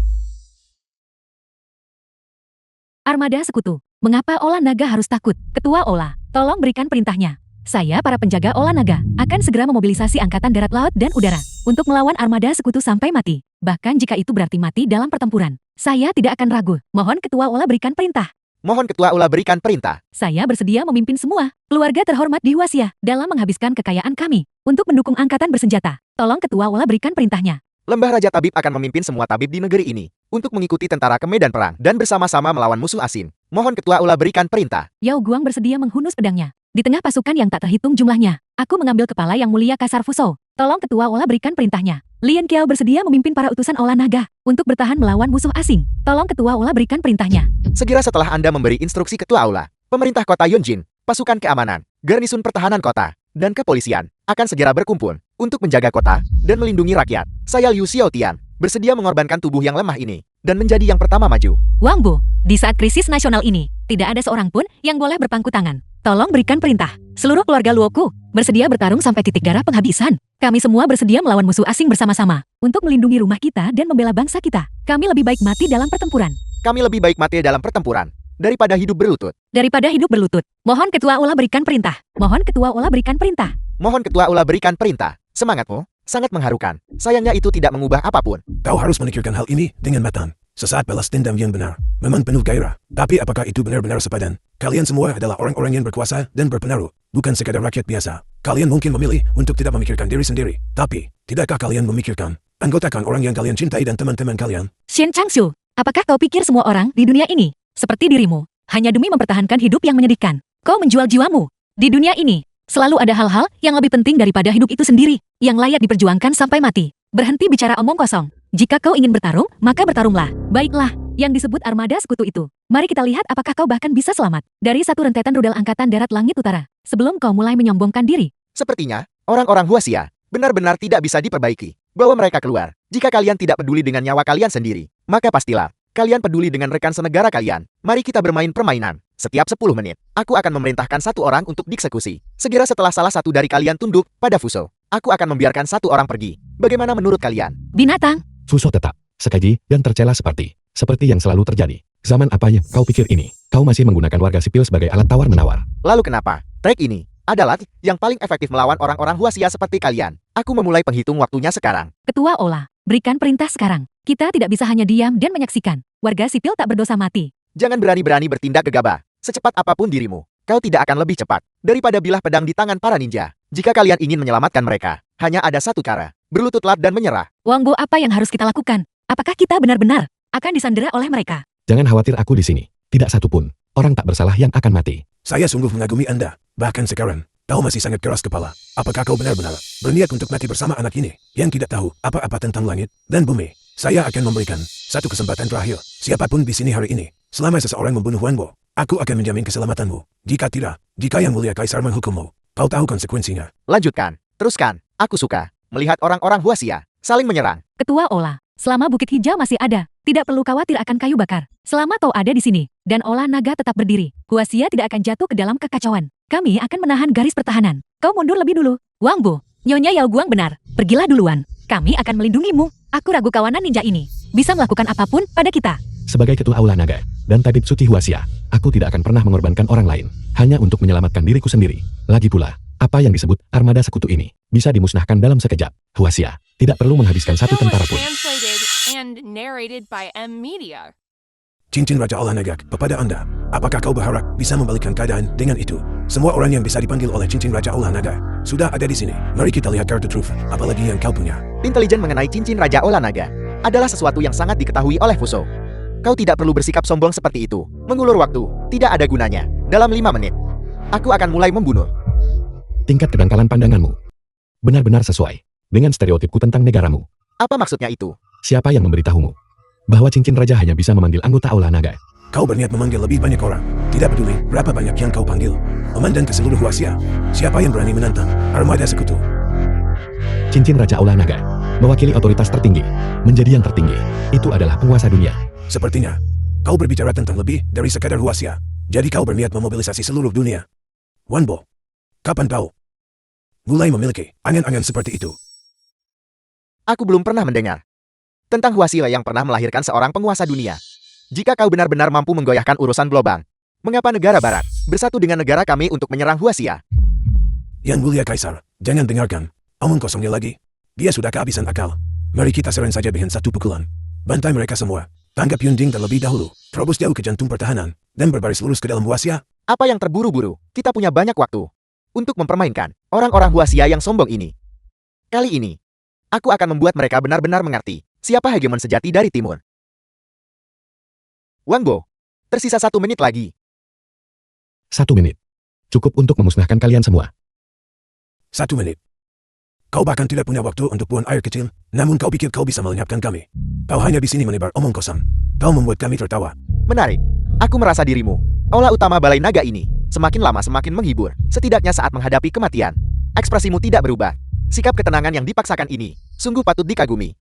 Armada sekutu. Mengapa Ola Naga harus takut? Ketua Ola, tolong berikan perintahnya. Saya, para penjaga Ola Naga, akan segera memobilisasi angkatan darat, laut, dan udara untuk melawan armada sekutu sampai mati. Bahkan jika itu berarti mati dalam pertempuran, saya tidak akan ragu. Mohon Ketua Ola berikan perintah. Mohon Ketua Aula berikan perintah. Saya bersedia memimpin semua keluarga terhormat di Huaxia dalam menghabiskan kekayaan kami untuk mendukung angkatan bersenjata. Tolong Ketua Ola berikan perintahnya. Lembah Raja Tabib akan memimpin semua tabib di negeri ini untuk mengikuti tentara ke medan perang dan bersama-sama melawan musuh asing. Mohon Ketua Aula berikan perintah. Yao Guang bersedia menghunus pedangnya. Di tengah pasukan yang tak terhitung jumlahnya, aku mengambil kepala Yang Mulia Kaisar Fuso. Tolong Ketua Ola berikan perintahnya. Lien Qiao bersedia memimpin para utusan Ola Naga untuk bertahan melawan musuh asing. Tolong Ketua Ola berikan perintahnya. Segera setelah Anda memberi instruksi Ketua Aula, pemerintah kota Yonjin, pasukan keamanan, garnisun pertahanan kota, dan kepolisian akan segera berkumpul untuk menjaga kota dan melindungi rakyat. Saya Liu Xiaotian bersedia mengorbankan tubuh yang lemah ini dan menjadi yang pertama maju. Wang Bu, di saat krisis nasional ini, tidak ada seorang pun yang boleh berpangku tangan. Tolong berikan perintah. Seluruh keluarga Luoku bersedia bertarung sampai titik darah penghabisan. Kami semua bersedia melawan musuh asing bersama-sama untuk melindungi rumah kita dan membela bangsa kita. Kami lebih baik mati dalam pertempuran Kami lebih baik mati dalam pertempuran daripada hidup berlutut. daripada hidup berlutut. Mohon Ketua Ola berikan perintah. Mohon Ketua Ola berikan perintah. Mohon Ketua Aula berikan perintah. Semangatmu sangat mengharukan. Sayangnya itu tidak mengubah apapun. Kau harus memikirkan hal ini dengan matang. Sesaat balas dendam yang benar memang penuh gairah. Tapi apakah itu benar-benar sepadan? Kalian semua adalah orang-orang yang berkuasa dan berpengaruh, bukan sekadar rakyat biasa. Kalian mungkin memilih untuk tidak memikirkan diri sendiri. Tapi, tidakkah kalian memikirkan anggotakan orang yang kalian cintai dan teman-teman kalian? Shin Changshu, apakah kau pikir semua orang di dunia ini seperti dirimu hanya demi mempertahankan hidup yang menyedihkan? Kau menjual jiwamu. Di dunia ini, selalu ada hal-hal yang lebih penting daripada hidup itu sendiri, yang layak diperjuangkan sampai mati. Berhenti bicara omong kosong. Jika kau ingin bertarung, maka bertarunglah. Baiklah, yang disebut armada sekutu itu. Mari kita lihat apakah kau bahkan bisa selamat dari satu rentetan rudal angkatan darat langit utara, sebelum kau mulai menyombongkan diri. Sepertinya, orang-orang Huaxia benar-benar tidak bisa diperbaiki. Bawa mereka keluar. Jika kalian tidak peduli dengan nyawa kalian sendiri, maka pastilah Kalian peduli dengan rekan senegara kalian. Mari kita bermain permainan. Setiap 10 menit, aku akan memerintahkan satu orang untuk dieksekusi. Segera setelah salah satu dari kalian tunduk pada Fuso, aku akan membiarkan satu orang pergi. Bagaimana menurut kalian? Binatang, Fuso tetap, sekaji, dan tercela seperti yang selalu terjadi. Zaman apa yang kau pikir ini? Kau masih menggunakan warga sipil sebagai alat tawar-menawar. Lalu kenapa? Trik ini adalah yang paling efektif melawan orang-orang Huasia seperti kalian. Aku memulai penghitung waktunya sekarang. Ketua Ola, berikan perintah sekarang. Kita tidak bisa hanya diam dan menyaksikan. Warga sipil tak berdosa mati. Jangan berani-berani bertindak gegabah. Secepat apapun dirimu, kau tidak akan lebih cepat daripada bilah pedang di tangan para ninja. Jika kalian ingin menyelamatkan mereka, hanya ada satu cara, berlututlah dan menyerah. Wangbo, apa yang harus kita lakukan? Apakah kita benar-benar akan disandera oleh mereka? Jangan khawatir, aku di sini. Tidak satupun orang tak bersalah yang akan mati. Saya sungguh mengagumi Anda. Bahkan sekarang, kau masih sangat keras kepala. Apakah kau benar-benar berniat untuk mati bersama anak ini yang tidak tahu apa-apa tentang langit dan bumi? Saya akan memberikan satu kesempatan terakhir. Siapapun di sini hari ini, selama seseorang membunuh Wanbo, aku akan menjamin keselamatanmu. Jika tidak, jika Yang Mulia Kaisar menghukummu, kau tahu konsekuensinya. Lanjutkan, teruskan. Aku suka melihat orang-orang Huasia saling menyerang. Ketua Ola, selama Bukit Hijau masih ada, tidak perlu khawatir akan kayu bakar. Selama kau ada di sini, dan Olah Naga tetap berdiri, Huasia tidak akan jatuh ke dalam kekacauan. Kami akan menahan garis pertahanan. Kau mundur lebih dulu. Wangbo, Nyonya Yao Guang benar. Pergilah duluan. Kami akan melindungimu. Aku ragu kawanan ninja ini bisa melakukan apapun pada kita. Sebagai ketua Aula Naga dan tabib suci Huasia, aku tidak akan pernah mengorbankan orang lain hanya untuk menyelamatkan diriku sendiri. Lagi pula, apa yang disebut armada sekutu ini bisa dimusnahkan dalam sekejap. Huasia tidak perlu menghabiskan The satu film tentara was pun. translated and narrated by M Media. Cincin Raja Allah Naga kepada Anda. Apakah kau berharap bisa membalikkan keadaan dengan itu? Semua orang yang bisa dipanggil oleh Cincin Raja Allah Naga sudah ada di sini. Mari kita lihat kartu truf, apalagi yang kau punya. Intelijen mengenai cincin Raja Ola Naga adalah sesuatu yang sangat diketahui oleh Fuso. Kau tidak perlu bersikap sombong seperti itu. Mengulur waktu tidak ada gunanya. Dalam 5 menit, aku akan mulai membunuh. Tingkat kedangkalan pandanganmu benar-benar sesuai dengan stereotipku tentang negaramu. Apa maksudnya itu? Siapa yang memberitahumu bahwa cincin raja hanya bisa memanggil anggota Aula Naga? Kau berniat memanggil lebih banyak orang. Tidak peduli berapa banyak yang kau panggil. Komandan ke seluruh Huasia. Siapa yang berani menantang armada sekutu? Cincin Raja Aula Naga mewakili otoritas tertinggi, menjadi yang tertinggi. Itu adalah penguasa dunia. Sepertinya, kau berbicara tentang lebih dari sekadar Huasia. Jadi kau berniat memobilisasi seluruh dunia. Wanbo, kapan kau mulai memiliki angan-angan seperti itu? Aku belum pernah mendengar tentang Huasia yang pernah melahirkan seorang penguasa dunia. Jika kau benar-benar mampu menggoyahkan urusan global, mengapa negara barat bersatu dengan negara kami untuk menyerang Huasia? Yang Mulia Kaisar, jangan dengarkan omong kosongnya lagi. Dia sudah kehabisan akal. Mari kita serang saja dengan satu pukulan. Bantai mereka semua. Tanggap Yunding terlebih dahulu. Terobos jauh ke jantung pertahanan. Dan berbaris lurus ke dalam Huasia. Apa yang terburu-buru? Kita punya banyak waktu untuk mempermainkan orang-orang Huasia yang sombong ini. Kali ini, aku akan membuat mereka benar-benar mengerti siapa hegemon sejati dari timur. Wangbo, tersisa 1 menit lagi. 1 menit. Cukup untuk memusnahkan kalian semua. 1 menit. Kau bahkan tidak punya waktu untuk buang air kecil, namun kau pikir kau bisa melenyapkan kami. Kau hanya di sini menebar omong kosong. Kau membuat kami tertawa. Menarik. Aku merasa dirimu, aula utama Balai Naga ini, semakin lama semakin menghibur, setidaknya saat menghadapi kematian. Ekspresimu tidak berubah. Sikap ketenangan yang dipaksakan ini, sungguh patut dikagumi.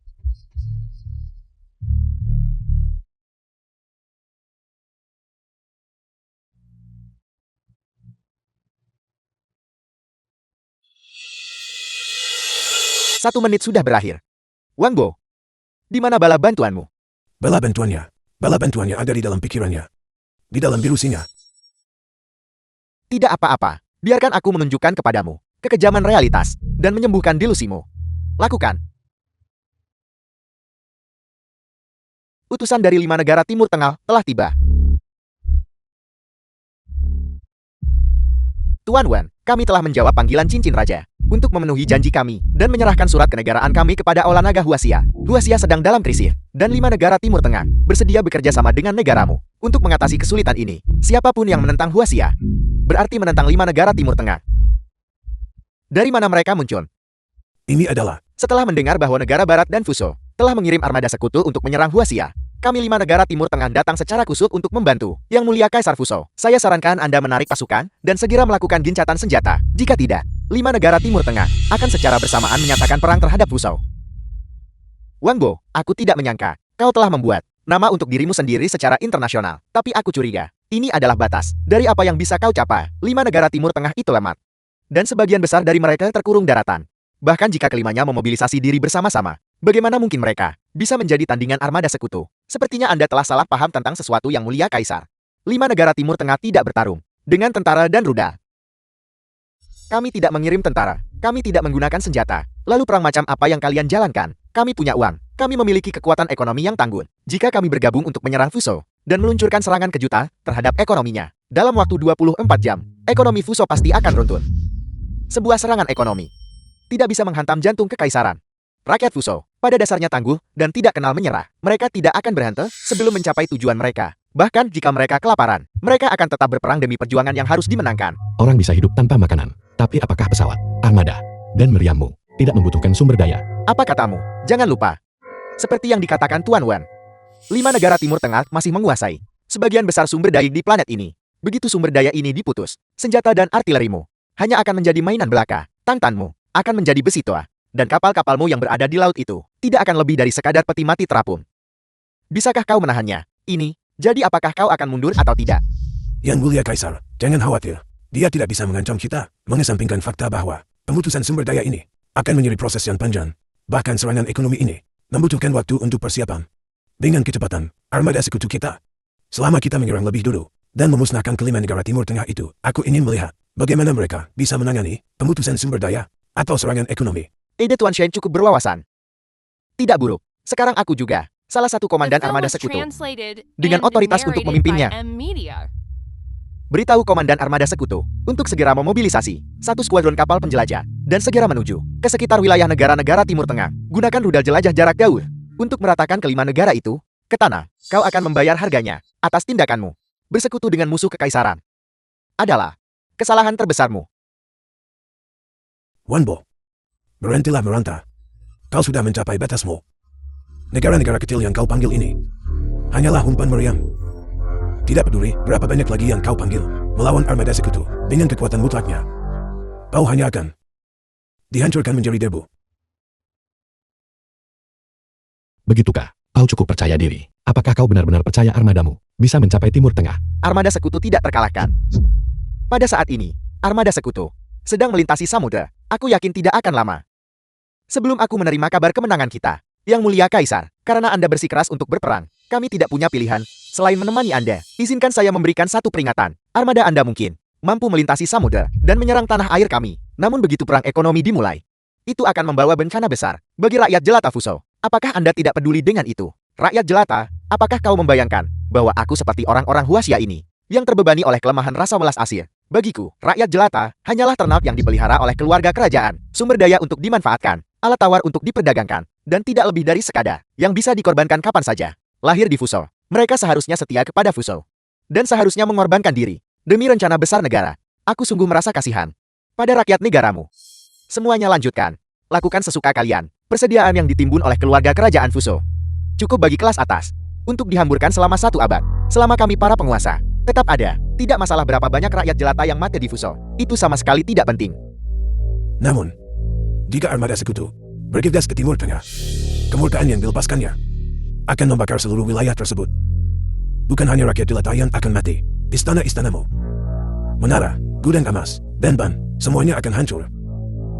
Satu menit sudah berakhir. Wangbo, di mana bala bantuanmu? Bala bantuannya ada di dalam pikirannya. Di dalam birusinya. Tidak apa-apa. Biarkan aku menunjukkan kepadamu kekejaman realitas dan menyembuhkan delusimu. Lakukan. Utusan dari 5 negara Timur Tengah telah tiba. Tuan Wan, kami telah menjawab panggilan Cincin Raja untuk memenuhi janji kami dan menyerahkan surat kenegaraan kami kepada Aula Naga Huasia. Huasia sedang dalam krisis, dan 5 negara Timur Tengah bersedia bekerja sama dengan negaramu untuk mengatasi kesulitan ini. Siapapun yang menentang Huasia berarti menentang 5 negara Timur Tengah. Dari mana mereka muncul? Ini adalah Setelah mendengar bahwa negara Barat dan Fuso telah mengirim armada sekutu untuk menyerang Huasia, kami 5 negara Timur Tengah datang secara kusut untuk membantu. Yang Mulia Kaisar Fuso, saya sarankan Anda menarik pasukan dan segera melakukan gencatan senjata. Jika tidak, 5 negara Timur Tengah akan secara bersamaan menyatakan perang terhadap Fuso. Wangbo, aku tidak menyangka kau telah membuat nama untuk dirimu sendiri secara internasional. Tapi aku curiga, ini adalah batas dari apa yang bisa kau capai. 5 negara Timur Tengah itu lemah. Dan sebagian besar dari mereka terkurung daratan. Bahkan jika kelimanya memobilisasi diri bersama-sama, bagaimana mungkin mereka bisa menjadi tandingan armada sekutu? Sepertinya Anda telah salah paham tentang sesuatu yang mulia Kaisar. 5 negara Timur Tengah tidak bertarung dengan tentara dan rudal. Kami tidak mengirim tentara. Kami tidak menggunakan senjata. Lalu perang macam apa yang kalian jalankan? Kami punya uang. Kami memiliki kekuatan ekonomi yang tangguh. Jika kami bergabung untuk menyerang Fuso dan meluncurkan serangan kejutan terhadap ekonominya, dalam waktu 24 jam, ekonomi Fuso pasti akan runtuh. Sebuah serangan ekonomi tidak bisa menghantam jantung kekaisaran. Rakyat Fuso pada dasarnya tangguh dan tidak kenal menyerah. Mereka tidak akan berhenti sebelum mencapai tujuan mereka. Bahkan jika mereka kelaparan, mereka akan tetap berperang demi perjuangan yang harus dimenangkan. Orang bisa hidup tanpa makanan. Tapi apakah pesawat, armada, dan meriammu tidak membutuhkan sumber daya? Apa katamu? Jangan lupa. Seperti yang dikatakan Tuan Wan, 5 negara Timur Tengah masih menguasai sebagian besar sumber daya di planet ini. Begitu sumber daya ini diputus, senjata dan artilerimu hanya akan menjadi mainan belaka. Tantanmu akan menjadi besi tua. Dan kapal-kapalmu yang berada di laut itu tidak akan lebih dari sekadar peti mati terapung. Bisakah kau menahannya? Ini, jadi apakah kau akan mundur atau tidak? Yang Mulia Kaisar, jangan khawatir. Dia tidak bisa mengancam kita, mengesampingkan fakta bahwa pemutusan sumber daya ini akan menjadi proses yang panjang. Bahkan serangan ekonomi ini membutuhkan waktu untuk persiapan. Dengan kecepatan armada sekutu kita, selama kita menyerang lebih dulu dan memusnahkan kelima negara Timur Tengah itu, aku ingin melihat bagaimana mereka bisa menangani pemutusan sumber daya atau serangan ekonomi. Ide Tuan Shen cukup berwawasan. Tidak buruk. Sekarang aku juga salah satu komandan The film armada was sekutu translated dengan and otoritas untuk narrated memimpinnya. by M-Media. Beritahu komandan armada sekutu untuk segera memobilisasi satu skuadron kapal penjelajah dan segera menuju ke sekitar wilayah negara-negara Timur Tengah. Gunakan rudal jelajah jarak jauh untuk meratakan kelima negara itu ke tanah. Kau akan membayar harganya atas tindakanmu. Bersekutu dengan musuh kekaisaran adalah kesalahan terbesarmu. Wanbo, berhentilah merantau. Kau sudah mencapai batasmu. Negara-negara kecil yang kau panggil ini hanyalah umpan meriam. Tidak peduli berapa banyak lagi yang kau panggil melawan armada sekutu dengan kekuatan mutlaknya, kau hanya akan dihancurkan menjadi debu. Begitukah? Kau cukup percaya diri. Apakah kau benar-benar percaya armadamu bisa mencapai Timur Tengah? Armada sekutu tidak terkalahkan. Pada saat ini, armada sekutu sedang melintasi samudera. Aku yakin tidak akan lama sebelum aku menerima kabar kemenangan kita. Yang Mulia Kaisar, karena Anda bersikeras untuk berperang, kami tidak punya pilihan selain menemani Anda. Izinkan saya memberikan satu peringatan. Armada Anda mungkin mampu melintasi samudera dan menyerang tanah air kami. Namun begitu perang ekonomi dimulai, itu akan membawa bencana besar bagi rakyat jelata Fuso. Apakah Anda tidak peduli dengan itu? Rakyat jelata, apakah kau membayangkan bahwa aku seperti orang-orang Huaxia ini yang terbebani oleh kelemahan rasa welas asir? Bagiku, rakyat jelata hanyalah ternak yang dipelihara oleh keluarga kerajaan, sumber daya untuk dimanfaatkan, alat tawar untuk diperdagangkan, dan tidak lebih dari sekadar yang bisa dikorbankan kapan saja. Lahir di Fuso, mereka seharusnya setia kepada Fuso dan seharusnya mengorbankan diri demi rencana besar negara. Aku sungguh merasa kasihan pada rakyat negaramu. Semuanya lanjutkan. Lakukan sesuka kalian. Persediaan yang ditimbun oleh keluarga kerajaan Fuso cukup bagi kelas atas untuk dihamburkan selama 1 abad. Selama kami para penguasa tetap ada, tidak masalah berapa banyak rakyat jelata yang mati di Fuso. Itu sama sekali tidak penting. Namun, jika armada sekutu bergegas ke Timur Tengah, kemurkaan yang dilepaskannya akan membakar seluruh wilayah tersebut. Bukan hanya rakyat jelata yang akan mati, istana-istanamu, menara, gudang emas, dan ban, semuanya akan hancur.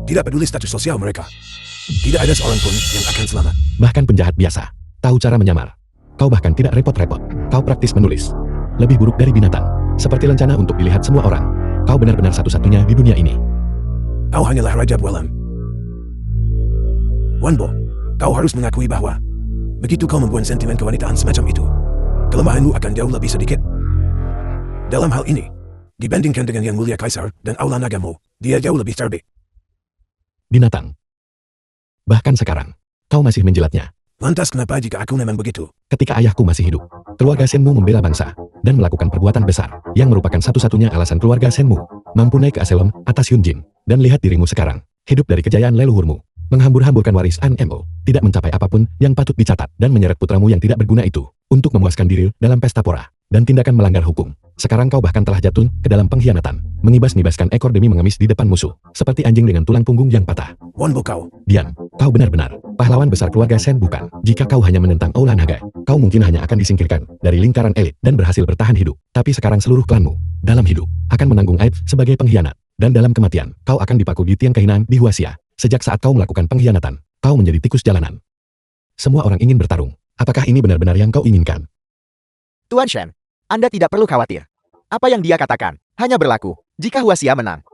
Tidak peduli status sosial mereka. Tidak ada seorang pun yang akan selamat. Bahkan penjahat biasa tahu cara menyamar. Kau bahkan tidak repot-repot. Kau praktis menulis. Lebih buruk dari binatang. Seperti lencana untuk dilihat semua orang. Kau benar-benar satu-satunya di dunia ini. Kau hanyalah Raja Bualam. Wanbo, kau harus mengakui bahwa begitu kau membuat sentimen kewanitaan semacam itu, kelemahanmu akan jauh lebih sedikit. Dalam hal ini, dibandingkan dengan Yang Mulia Kaisar dan Aula Nagamu, dia jauh lebih cerdik. Binatang. Bahkan sekarang, kau masih menjilatnya. Lantas kenapa jika aku memang begitu? Ketika ayahku masih hidup, keluarga Shenmu membela bangsa dan melakukan perbuatan besar yang merupakan satu-satunya alasan keluarga Shenmu mampu naik ke Aselon atas Hyunjin. Dan lihat dirimu sekarang, hidup dari kejayaan leluhurmu, menghambur-hamburkan waris NMO, tidak mencapai apapun yang patut dicatat dan menyeret putramu yang tidak berguna itu untuk memuaskan diri dalam pesta pora. dan tindakan melanggar hukum. Sekarang kau bahkan telah jatuh ke dalam pengkhianatan, mengibas-ngibaskan ekor demi mengemis di depan musuh, seperti anjing dengan tulang punggung yang patah. Wanbo kau. Dian, kau benar-benar pahlawan besar keluarga Shen bukan? Jika kau hanya menentang Aula Naga, kau mungkin hanya akan disingkirkan dari lingkaran elit dan berhasil bertahan hidup. Tapi sekarang seluruh klanmu, dalam hidup, akan menanggung aib sebagai pengkhianat. Dan dalam kematian, kau akan dipaku di tiang kehinaan di Huaxia. Sejak saat kau melakukan pengkhianatan, kau menjadi tikus jalanan. Semua orang ingin bertarung. Apakah ini benar-benar yang kau inginkan? Tuan Shen, Anda tidak perlu khawatir. Apa yang dia katakan hanya berlaku jika Huaxia menang.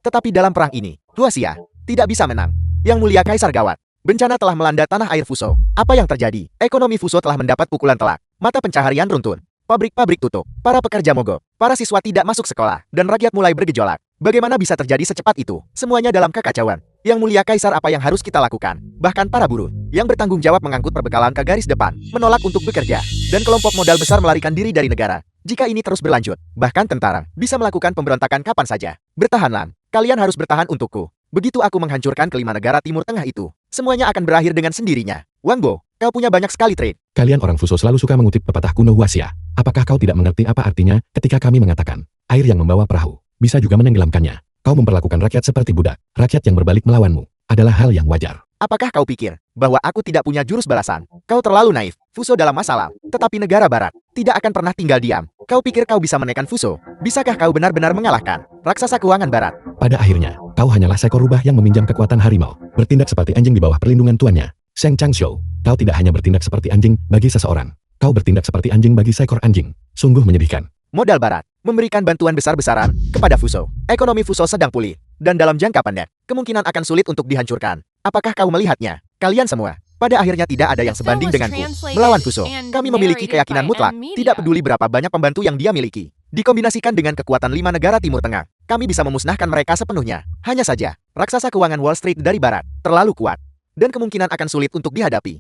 Tetapi dalam perang ini, Huaxia tidak bisa menang. Yang mulia Kaisar gawat. Bencana telah melanda tanah air Fuso. Apa yang terjadi? Ekonomi Fuso telah mendapat pukulan telak. Mata pencaharian runtun. Pabrik-pabrik tutup. Para pekerja mogok. Para siswa tidak masuk sekolah. Dan rakyat mulai bergejolak. Bagaimana bisa terjadi secepat itu? Semuanya dalam kekacauan. Yang mulia Kaisar, apa yang harus kita lakukan? Bahkan para buruh yang bertanggung jawab mengangkut perbekalan ke garis depan, menolak untuk bekerja. Dan kelompok modal besar melarikan diri dari negara. Jika ini terus berlanjut, bahkan tentara bisa melakukan pemberontakan kapan saja. Bertahanlah. Kalian harus bertahan untukku. Begitu aku menghancurkan kelima negara Timur Tengah itu, semuanya akan berakhir dengan sendirinya. Wangbo, kau punya banyak sekali trait. Kalian orang Fuso selalu suka mengutip pepatah kuno Huaxia. Apakah kau tidak mengerti apa artinya ketika kami mengatakan, air yang membawa perahu bisa juga menenggelamkannya? Kau memperlakukan rakyat seperti budak. Rakyat yang berbalik melawanmu adalah hal yang wajar. Apakah kau pikir bahwa aku tidak punya jurus balasan? Kau terlalu naif. Fuso dalam masalah, tetapi negara barat tidak akan pernah tinggal diam. Kau pikir kau bisa menekan Fuso? Bisakah kau benar-benar mengalahkan raksasa keuangan barat? Pada akhirnya, kau hanyalah seekor rubah yang meminjam kekuatan harimau, bertindak seperti anjing di bawah perlindungan tuannya. Sheng Changshou, kau tidak hanya bertindak seperti anjing bagi seseorang. Kau bertindak seperti anjing bagi seekor anjing. Sungguh menyedihkan. Modal barat memberikan bantuan besar-besaran kepada Fuso. Ekonomi Fuso sedang pulih, dan dalam jangka pendek, kemungkinan akan sulit untuk dihancurkan. Apakah kau melihatnya? Kalian semua, pada akhirnya tidak ada yang sebanding denganku. Melawan Fuso, kami memiliki keyakinan mutlak, tidak peduli berapa banyak pembantu yang dia miliki. Dikombinasikan dengan kekuatan 5 negara Timur Tengah, kami bisa memusnahkan mereka sepenuhnya. Hanya saja, raksasa keuangan Wall Street dari barat terlalu kuat, dan kemungkinan akan sulit untuk dihadapi.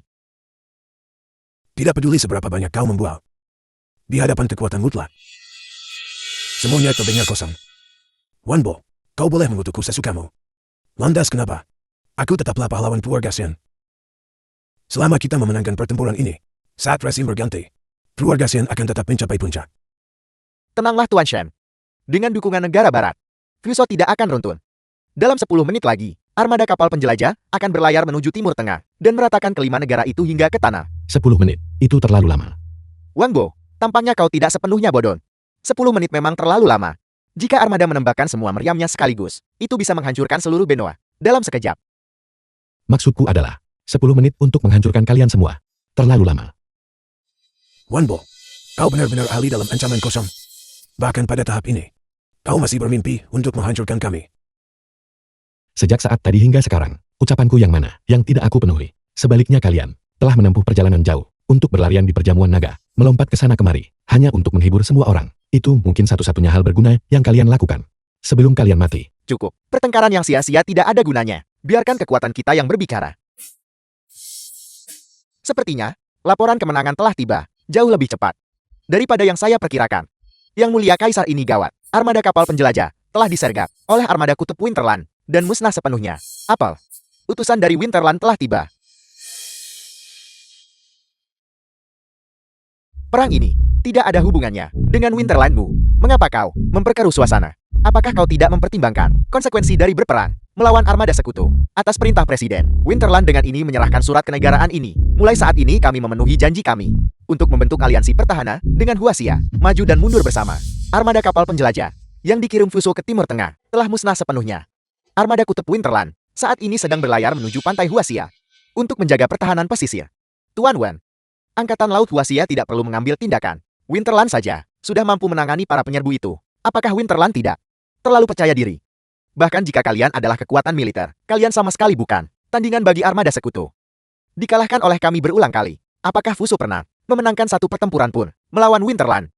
Tidak peduli seberapa banyak kau membual. Di hadapan kekuatan mutlak, semuanya terdengar kosong. Wanbo, kau boleh mengutukku sesukamu. Lantas kenapa? Aku tetaplah pahlawan keluarga Shen. Selama kita memenangkan pertempuran ini, saat rezim berganti, keluarga Shen akan tetap mencapai puncak. Tenanglah Tuan Shen. Dengan dukungan negara barat, Fuso tidak akan runtun. Dalam 10 menit lagi, armada kapal penjelajah akan berlayar menuju Timur Tengah dan meratakan kelima negara itu hingga ke tanah. 10 menit, itu terlalu lama. Wangbo, tampaknya kau tidak sepenuhnya bodoh. 10 menit memang terlalu lama. Jika armada menembakkan semua meriamnya sekaligus, itu bisa menghancurkan seluruh benua dalam sekejap. Maksudku adalah, 10 menit untuk menghancurkan kalian semua. Terlalu lama. Wanbo, kau benar-benar ahli dalam ancaman kosong. Bahkan pada tahap ini, kau masih bermimpi untuk menghancurkan kami. Sejak saat tadi hingga sekarang, ucapanku yang mana yang tidak aku penuhi. Sebaliknya kalian telah menempuh perjalanan jauh untuk berlarian di perjamuan naga, melompat ke sana kemari, hanya untuk menghibur semua orang. Itu mungkin satu-satunya hal berguna yang kalian lakukan. Sebelum kalian mati. Cukup. Pertengkaran yang sia-sia tidak ada gunanya. Biarkan kekuatan kita yang berbicara. Sepertinya, laporan kemenangan telah tiba, jauh lebih cepat daripada yang saya perkirakan. Yang mulia Kaisar, ini gawat. Armada kapal penjelajah telah disergap oleh armada kutub Winterland dan musnah sepenuhnya. Apel, utusan dari Winterland telah tiba. Perang ini tidak ada hubungannya dengan Winterlandmu. Mengapa kau memperkeruh suasana? Apakah kau tidak mempertimbangkan konsekuensi dari berperang melawan armada sekutu? Atas perintah Presiden, Winterland dengan ini menyerahkan surat kenegaraan ini. Mulai saat ini kami memenuhi janji kami untuk membentuk aliansi pertahanan dengan Huaxia, maju dan mundur bersama. Armada kapal penjelajah yang dikirim Fuso ke Timur Tengah telah musnah sepenuhnya. Armada kutub Winterland saat ini sedang berlayar menuju pantai Huaxia untuk menjaga pertahanan pesisir. Tuan Wen, Angkatan Laut Huaxia tidak perlu mengambil tindakan. Winterland saja sudah mampu menangani para penyerbu itu. Apakah Winterland tidak terlalu percaya diri? Bahkan jika kalian adalah kekuatan militer, kalian sama sekali bukan tandingan bagi armada sekutu. Dikalahkan oleh kami berulang kali. Apakah Fuso pernah memenangkan satu pertempuran pun melawan Winterland?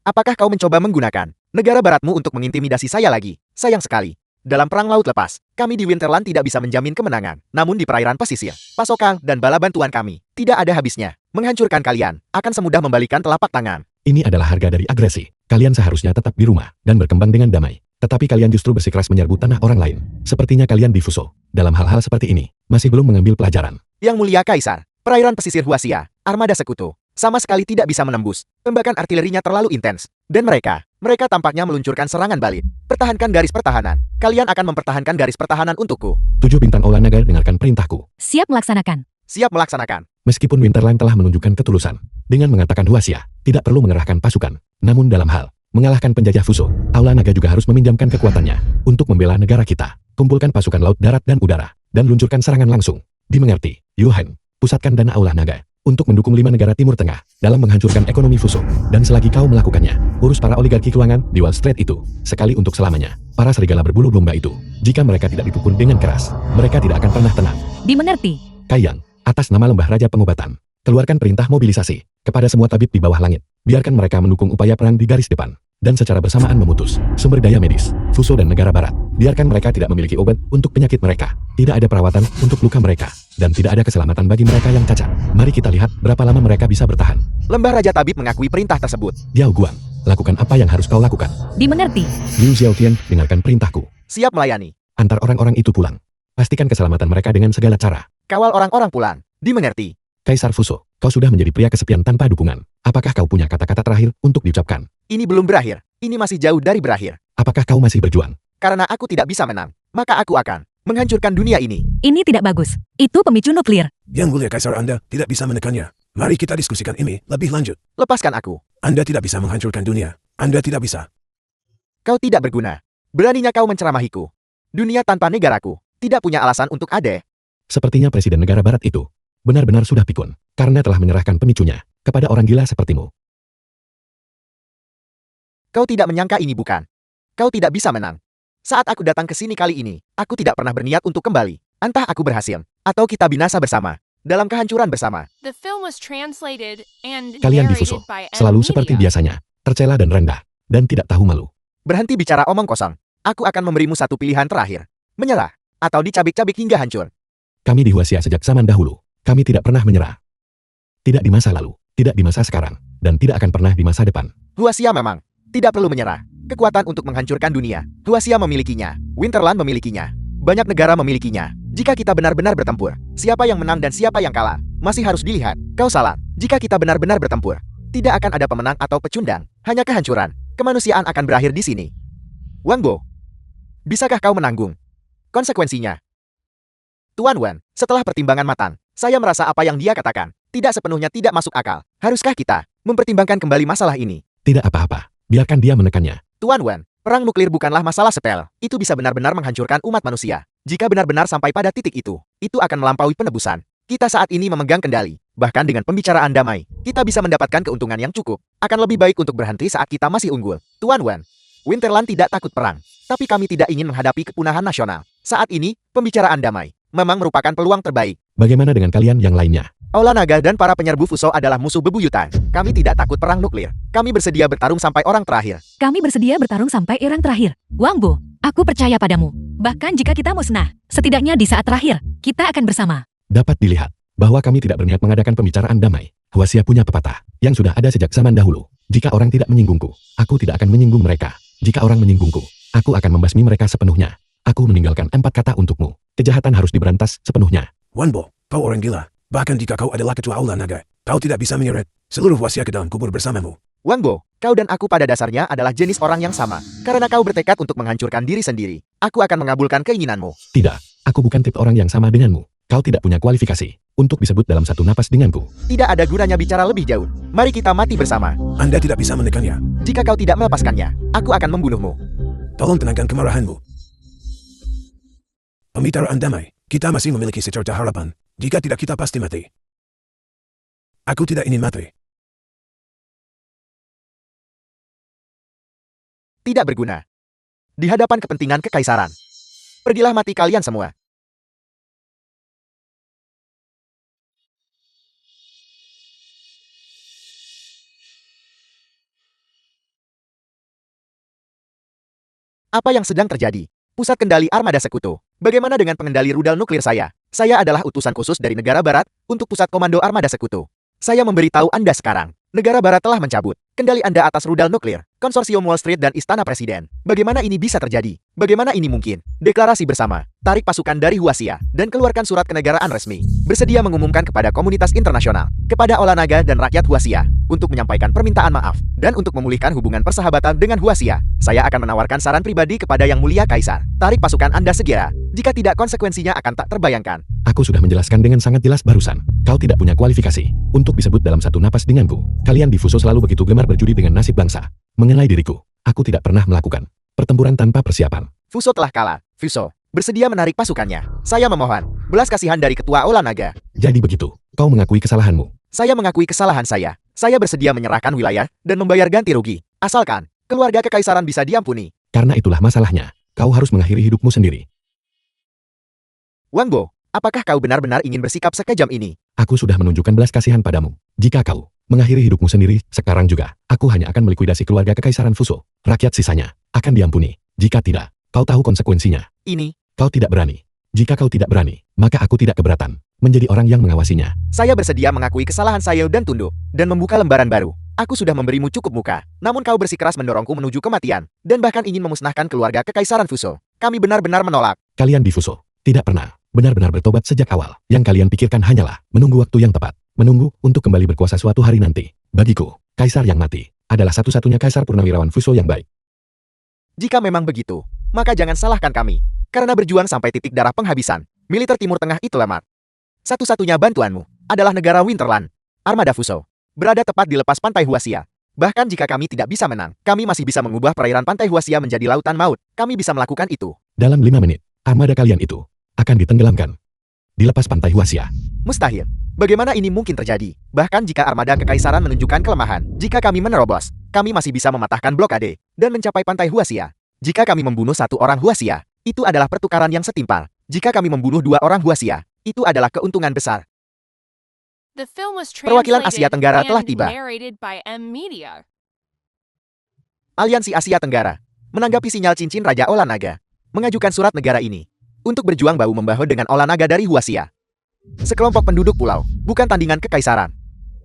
Apakah kau mencoba menggunakan negara baratmu untuk mengintimidasi saya lagi? Sayang sekali. Dalam perang laut lepas, kami di Winterland tidak bisa menjamin kemenangan. Namun di perairan pesisir, pasokan dan bala bantuan kami tidak ada habisnya. Menghancurkan kalian akan semudah membalikan telapak tangan. Ini adalah harga dari agresi. Kalian seharusnya tetap di rumah dan berkembang dengan damai. Tetapi kalian justru bersikeras menyerbu tanah orang lain. Sepertinya kalian di Fuso, dalam hal-hal seperti ini, masih belum mengambil pelajaran. Yang mulia Kaisar, perairan pesisir Huaxia, armada sekutu, Sama sekali tidak bisa menembus. Tembakan artilerinya terlalu intens. Dan mereka tampaknya meluncurkan serangan balik. Pertahankan garis pertahanan. Kalian akan mempertahankan garis pertahanan untukku. 7 bintang Aula Naga dengarkan perintahku. Siap melaksanakan. Siap melaksanakan. Meskipun Winterland telah menunjukkan ketulusan dengan mengatakan Huaxia tidak perlu mengerahkan pasukan, namun dalam hal mengalahkan penjajah Fuso, Aula Naga juga harus meminjamkan kekuatannya untuk membela negara kita. Kumpulkan pasukan laut, darat, dan udara, dan luncurkan serangan langsung. Dimengerti, Yuhan. Pusatkan dana Aula Naga untuk mendukung 5 negara Timur Tengah dalam menghancurkan ekonomi Fuso. Dan selagi kau melakukannya, urus para oligarki keuangan di Wall Street itu, sekali untuk selamanya. Para serigala berbulu domba itu, jika mereka tidak dipukul dengan keras, mereka tidak akan pernah tenang. Dimengerti. Kayang, atas nama Lembah Raja Pengobatan, keluarkan perintah mobilisasi kepada semua tabib di bawah langit. Biarkan mereka mendukung upaya perang di garis depan, dan secara bersamaan memutus sumber daya medis, Fuso dan negara barat. Biarkan mereka tidak memiliki obat untuk penyakit mereka, tidak ada perawatan untuk luka mereka, dan tidak ada keselamatan bagi mereka yang cacat. Mari kita lihat berapa lama mereka bisa bertahan. Lembah Raja Tabib mengakui perintah tersebut. Yao Guang, lakukan apa yang harus kau lakukan. Dimengerti. Liu Xiaotian, dengarkan perintahku. Siap melayani. Antar orang-orang itu pulang. Pastikan keselamatan mereka dengan segala cara. Kawal orang-orang pulang. Dimengerti. Kaisar Fuso, kau sudah menjadi pria kesepian tanpa dukungan. Apakah kau punya kata-kata terakhir untuk diucapkan? Ini belum berakhir. Ini masih jauh dari berakhir. Apakah kau masih berjuang? Karena aku tidak bisa menang, maka aku akan menghancurkan dunia ini. Ini tidak bagus. Itu pemicu nuklir. Yang mulia Kaisar Anda tidak bisa menekannya. Mari kita diskusikan ini lebih lanjut. Lepaskan aku. Anda tidak bisa menghancurkan dunia. Anda tidak bisa. Kau tidak berguna. Beraninya kau menceramahiku. Dunia tanpa negaraku tidak punya alasan untuk ada. Sepertinya Presiden negara barat itu benar-benar sudah pikun, karena telah menyerahkan pemicunya kepada orang gila sepertimu. Kau tidak menyangka ini bukan? Kau tidak bisa menang. Saat aku datang ke sini kali ini, aku tidak pernah berniat untuk kembali. Entah aku berhasil, atau kita binasa bersama, dalam kehancuran bersama. The film was translated and Kalian di narrated Fuso by M selalu seperti Media. biasanya, tercela dan rendah, dan tidak tahu malu. Berhenti bicara omong kosong. Aku akan memberimu satu pilihan terakhir. Menyerah, atau dicabik-cabik hingga hancur. Kami di Huaxia sejak zaman dahulu. Kami tidak pernah menyerah. Tidak di masa lalu, tidak di masa sekarang, dan tidak akan pernah di masa depan. Huaxia memang tidak perlu menyerah. Kekuatan untuk menghancurkan dunia, Huaxia memilikinya. Winterland memilikinya. Banyak negara memilikinya. Jika kita benar-benar bertempur, siapa yang menang dan siapa yang kalah, masih harus dilihat. Kau salah. Jika kita benar-benar bertempur, tidak akan ada pemenang atau pecundang, hanya kehancuran. Kemanusiaan akan berakhir di sini. Wang Bo, bisakah kau menanggung konsekuensinya? Tuan Wen, setelah pertimbangan matang, saya merasa apa yang dia katakan tidak sepenuhnya tidak masuk akal. Haruskah kita mempertimbangkan kembali masalah ini? Tidak apa-apa, biarkan dia menekannya. Tuan Wen, perang nuklir bukanlah masalah sepele. Itu bisa benar-benar menghancurkan umat manusia. Jika benar-benar sampai pada titik itu akan melampaui penebusan. Kita saat ini memegang kendali. Bahkan dengan pembicaraan damai, kita bisa mendapatkan keuntungan yang cukup. Akan lebih baik untuk berhenti saat kita masih unggul. Tuan Wen, Winterland tidak takut perang. Tapi kami tidak ingin menghadapi kepunahan nasional. Saat ini, pembicaraan damai memang merupakan peluang terbaik. Bagaimana dengan kalian yang lainnya? Aula Naga dan para penyerbu Fuso adalah musuh bebuyutan. Kami tidak takut perang nuklir. Kami bersedia bertarung sampai orang terakhir. Kami bersedia bertarung sampai orang terakhir. Wang Bo, aku percaya padamu. Bahkan jika kita musnah, setidaknya di saat terakhir, kita akan bersama. Dapat dilihat bahwa kami tidak berniat mengadakan pembicaraan damai. Huaxia punya pepatah yang sudah ada sejak zaman dahulu. Jika orang tidak menyinggungku, aku tidak akan menyinggung mereka. Jika orang menyinggungku, aku akan membasmi mereka sepenuhnya. Aku meninggalkan 4 kata untukmu. Kejahatan harus diberantas sepenuhnya. Wan Bo, kau orang gila. Bahkan jika kau adalah ketua Aula Naga, kau tidak bisa menyeret seluruh Huaxia ke dalam kubur bersamamu. Wang Bo, kau dan aku pada dasarnya adalah jenis orang yang sama. Karena kau bertekad untuk menghancurkan diri sendiri, aku akan mengabulkan keinginanmu. Tidak, aku bukan tipe orang yang sama denganmu. Kau tidak punya kualifikasi untuk disebut dalam satu napas denganku. Tidak ada gunanya bicara lebih jauh. Mari kita mati bersama. Anda tidak bisa menekannya. Jika kau tidak melepaskannya, aku akan membunuhmu. Tolong tenangkan kemarahanmu. Pembicaraan damai, kita masih memiliki secerca harapan. Jika tidak kita pasti mati. Aku tidak ingin mati. Tidak berguna. Di hadapan kepentingan kekaisaran. Pergilah mati kalian semua. Apa yang sedang terjadi? Pusat kendali armada sekutu. Bagaimana dengan pengendali rudal nuklir saya? Saya adalah utusan khusus dari negara barat untuk pusat komando armada sekutu. Saya memberitahu Anda sekarang, Negara Barat telah mencabut kendali Anda atas rudal nuklir, konsorsium Wall Street dan Istana Presiden. Bagaimana ini bisa terjadi? Bagaimana ini mungkin? Deklarasi bersama, tarik pasukan dari Huaxia, dan keluarkan surat kenegaraan resmi. Bersedia mengumumkan kepada komunitas internasional, kepada olahraga dan rakyat Huaxia, untuk menyampaikan permintaan maaf, dan untuk memulihkan hubungan persahabatan dengan Huaxia. Saya akan menawarkan saran pribadi kepada Yang Mulia Kaisar. Tarik pasukan Anda segera. Jika tidak, konsekuensinya akan tak terbayangkan. Aku sudah menjelaskan dengan sangat jelas barusan. Kau tidak punya kualifikasi untuk disebut dalam satu napas denganku. Kalian di Fuso selalu begitu gemar berjudi dengan nasib bangsa. Mengenai diriku, aku tidak pernah melakukan pertempuran tanpa persiapan. Fuso telah kalah. Fuso bersedia menarik pasukannya. Saya memohon belas kasihan dari Ketua Olahraga. Jadi begitu, kau mengakui kesalahanmu. Saya mengakui kesalahan saya. Saya bersedia menyerahkan wilayah dan membayar ganti rugi. Asalkan keluarga kekaisaran bisa diampuni. Karena itulah masalahnya. Kau harus mengakhiri hidupmu sendiri. Wang Bo, apakah kau benar-benar ingin bersikap sekejam ini? Aku sudah menunjukkan belas kasihan padamu. Jika kau mengakhiri hidupmu sendiri, sekarang juga, aku hanya akan melikuidasi keluarga kekaisaran Fuso. Rakyat sisanya akan diampuni. Jika tidak, kau tahu konsekuensinya. Ini, Kau tidak berani. Jika kau tidak berani, maka aku tidak keberatan menjadi orang yang mengawasinya. saya bersedia mengakui kesalahan saya dan tunduk, dan membuka lembaran baru. Aku sudah memberimu cukup muka, namun kau bersikeras mendorongku menuju kematian, dan bahkan ingin memusnahkan keluarga kekaisaran Fuso. Kami benar-benar menolak. Kalian di Fuso tidak pernah benar-benar bertobat sejak awal. Yang kalian pikirkan hanyalah menunggu waktu yang tepat, menunggu untuk kembali berkuasa suatu hari nanti. Bagiku, kaisar yang mati adalah satu-satunya kaisar purnawirawan Fuso yang baik. Jika memang begitu, maka jangan salahkan kami. Karena berjuang sampai titik darah penghabisan, militer Timur Tengah itu lemah. Satu-satunya bantuanmu adalah negara Winterland. Armada Fuso berada tepat di lepas pantai Huaxia. Bahkan jika kami tidak bisa menang, kami masih bisa mengubah perairan pantai Huaxia menjadi lautan maut. Kami bisa melakukan itu. Dalam 5 menit, armada kalian itu akan ditenggelamkan di lepas pantai Huaxia. Mustahil. Bagaimana ini mungkin terjadi? Bahkan jika armada kekaisaran menunjukkan kelemahan, jika kami menerobos, kami masih bisa mematahkan blokade dan mencapai pantai Huaxia. Jika kami membunuh satu orang Huaxia, itu adalah pertukaran yang setimpal. Jika kami membunuh 2 orang Huaxia, itu adalah keuntungan besar. The film was Perwakilan Asia translated Tenggara telah and tiba. narrated by M Media. Aliansi Asia Tenggara menanggapi sinyal cincin Raja Olahraga, mengajukan surat negara ini untuk berjuang bahu-membahu dengan Olahraga dari Huaxia. Sekelompok penduduk pulau, bukan tandingan kekaisaran.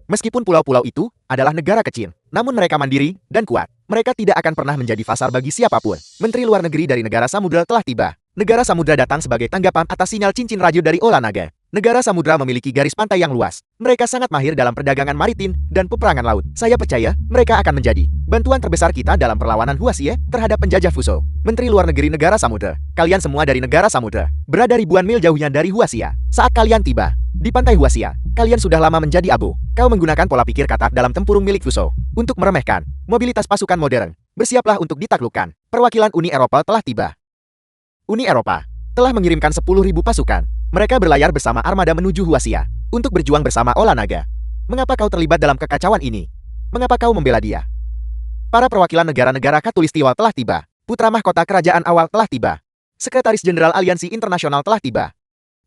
Meskipun pulau-pulau itu adalah negara kecil, namun mereka mandiri dan kuat. Mereka tidak akan pernah menjadi pasar bagi siapapun. Menteri Luar Negeri dari negara Samudra telah tiba. Negara Samudra datang sebagai tanggapan atas sinyal cincin radio dari Olahraga. Negara Samudra memiliki garis pantai yang luas. Mereka sangat mahir dalam perdagangan maritim dan peperangan laut. Saya percaya mereka akan menjadi bantuan terbesar kita dalam perlawanan Huaxia terhadap penjajah Fuso. Menteri Luar Negeri negara Samudra, kalian semua dari negara Samudra, berada ribuan mil jauhnya dari Huaxia. Saat kalian tiba di pantai Huaxia, kalian sudah lama menjadi abu. Kau menggunakan pola pikir katak dalam tempurung milik Fuso untuk meremehkan mobilitas pasukan modern. Bersiaplah untuk ditaklukkan. Perwakilan Uni Eropa telah tiba. Uni Eropa telah mengirimkan 10.000 pasukan. Mereka berlayar bersama armada menuju Huaxia untuk berjuang bersama Olahraga. Mengapa kau terlibat dalam kekacauan ini? Mengapa kau membela dia? Para perwakilan negara-negara Khatulistiwa telah tiba. Putra mahkota kerajaan awal telah tiba. Sekretaris Jenderal Aliansi Internasional telah tiba.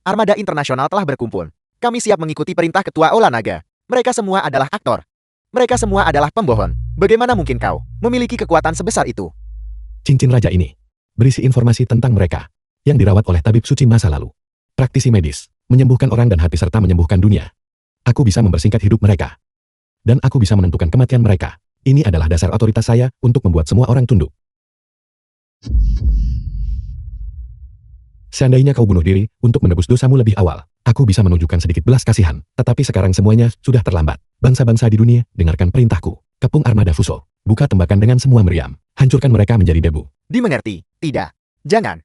Armada internasional telah berkumpul. Kami siap mengikuti perintah Ketua Olahraga. Mereka semua adalah aktor. Mereka semua adalah pembohong. Bagaimana mungkin kau memiliki kekuatan sebesar itu? Cincin raja ini berisi informasi tentang mereka yang dirawat oleh tabib suci masa lalu. Praktisi medis, menyembuhkan orang dan hati serta menyembuhkan dunia. Aku bisa mempersingkat hidup mereka. Dan aku bisa menentukan kematian mereka. Ini adalah dasar otoritas saya untuk membuat semua orang tunduk. Seandainya kau bunuh diri untuk menebus dosamu lebih awal, aku bisa menunjukkan sedikit belas kasihan. Tetapi sekarang semuanya sudah terlambat. Bangsa-bangsa di dunia, dengarkan perintahku. Kepung armada Fuso. Buka tembakan dengan semua meriam. Hancurkan mereka menjadi debu. Dimengerti? Tidak. Jangan.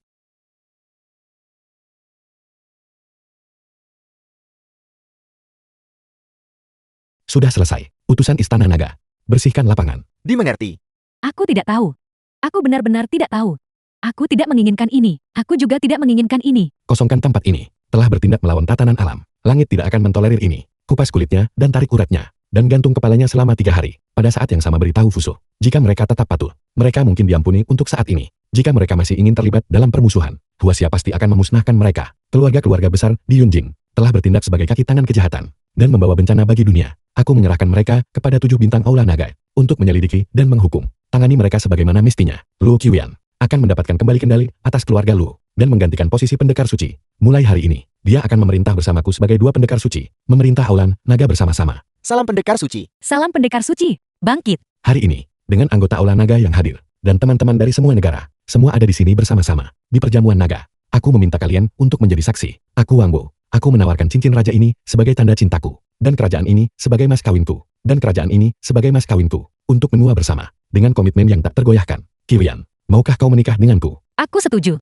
Sudah selesai. Utusan Istana Naga. Bersihkan lapangan. Dimengerti? Aku tidak tahu. Aku benar-benar tidak tahu. Aku tidak menginginkan ini. Aku juga tidak menginginkan ini. Kosongkan tempat ini. Telah bertindak melawan tatanan alam. Langit tidak akan mentolerir ini. Kupas kulitnya dan tarik uratnya. Dan gantung kepalanya selama 3 hari. Pada saat yang sama beritahu Fuso. Jika mereka tetap patuh, mereka mungkin diampuni untuk saat ini. Jika mereka masih ingin terlibat dalam permusuhan, Huaxia pasti akan memusnahkan mereka. Keluarga-keluarga besar di Yunjing telah bertindak sebagai kaki tangan kejahatan dan membawa bencana bagi dunia. Aku menyerahkan mereka kepada 7 bintang Aula Naga untuk menyelidiki dan menghukum. Tangani mereka sebagaimana mestinya. Lu Qiuyan akan mendapatkan kembali kendali atas keluarga Lu dan menggantikan posisi pendekar suci. Mulai hari ini, dia akan memerintah bersamaku sebagai 2 pendekar suci, memerintah Aulan Naga bersama-sama. Salam pendekar suci. Salam pendekar suci, bangkit. Hari ini, dengan anggota Aula Naga yang hadir, dan teman-teman dari semua negara, semua ada di sini bersama-sama, di perjamuan naga. Aku meminta kalian untuk menjadi saksi. Aku Wangbo. Aku menawarkan cincin raja ini sebagai tanda cintaku, dan kerajaan ini sebagai mas kawinku, dan kerajaan ini sebagai mas kawinku, untuk menua bersama, dengan komitmen yang tak tergoyahkan. Kiwian, maukah kau menikah denganku? Aku setuju.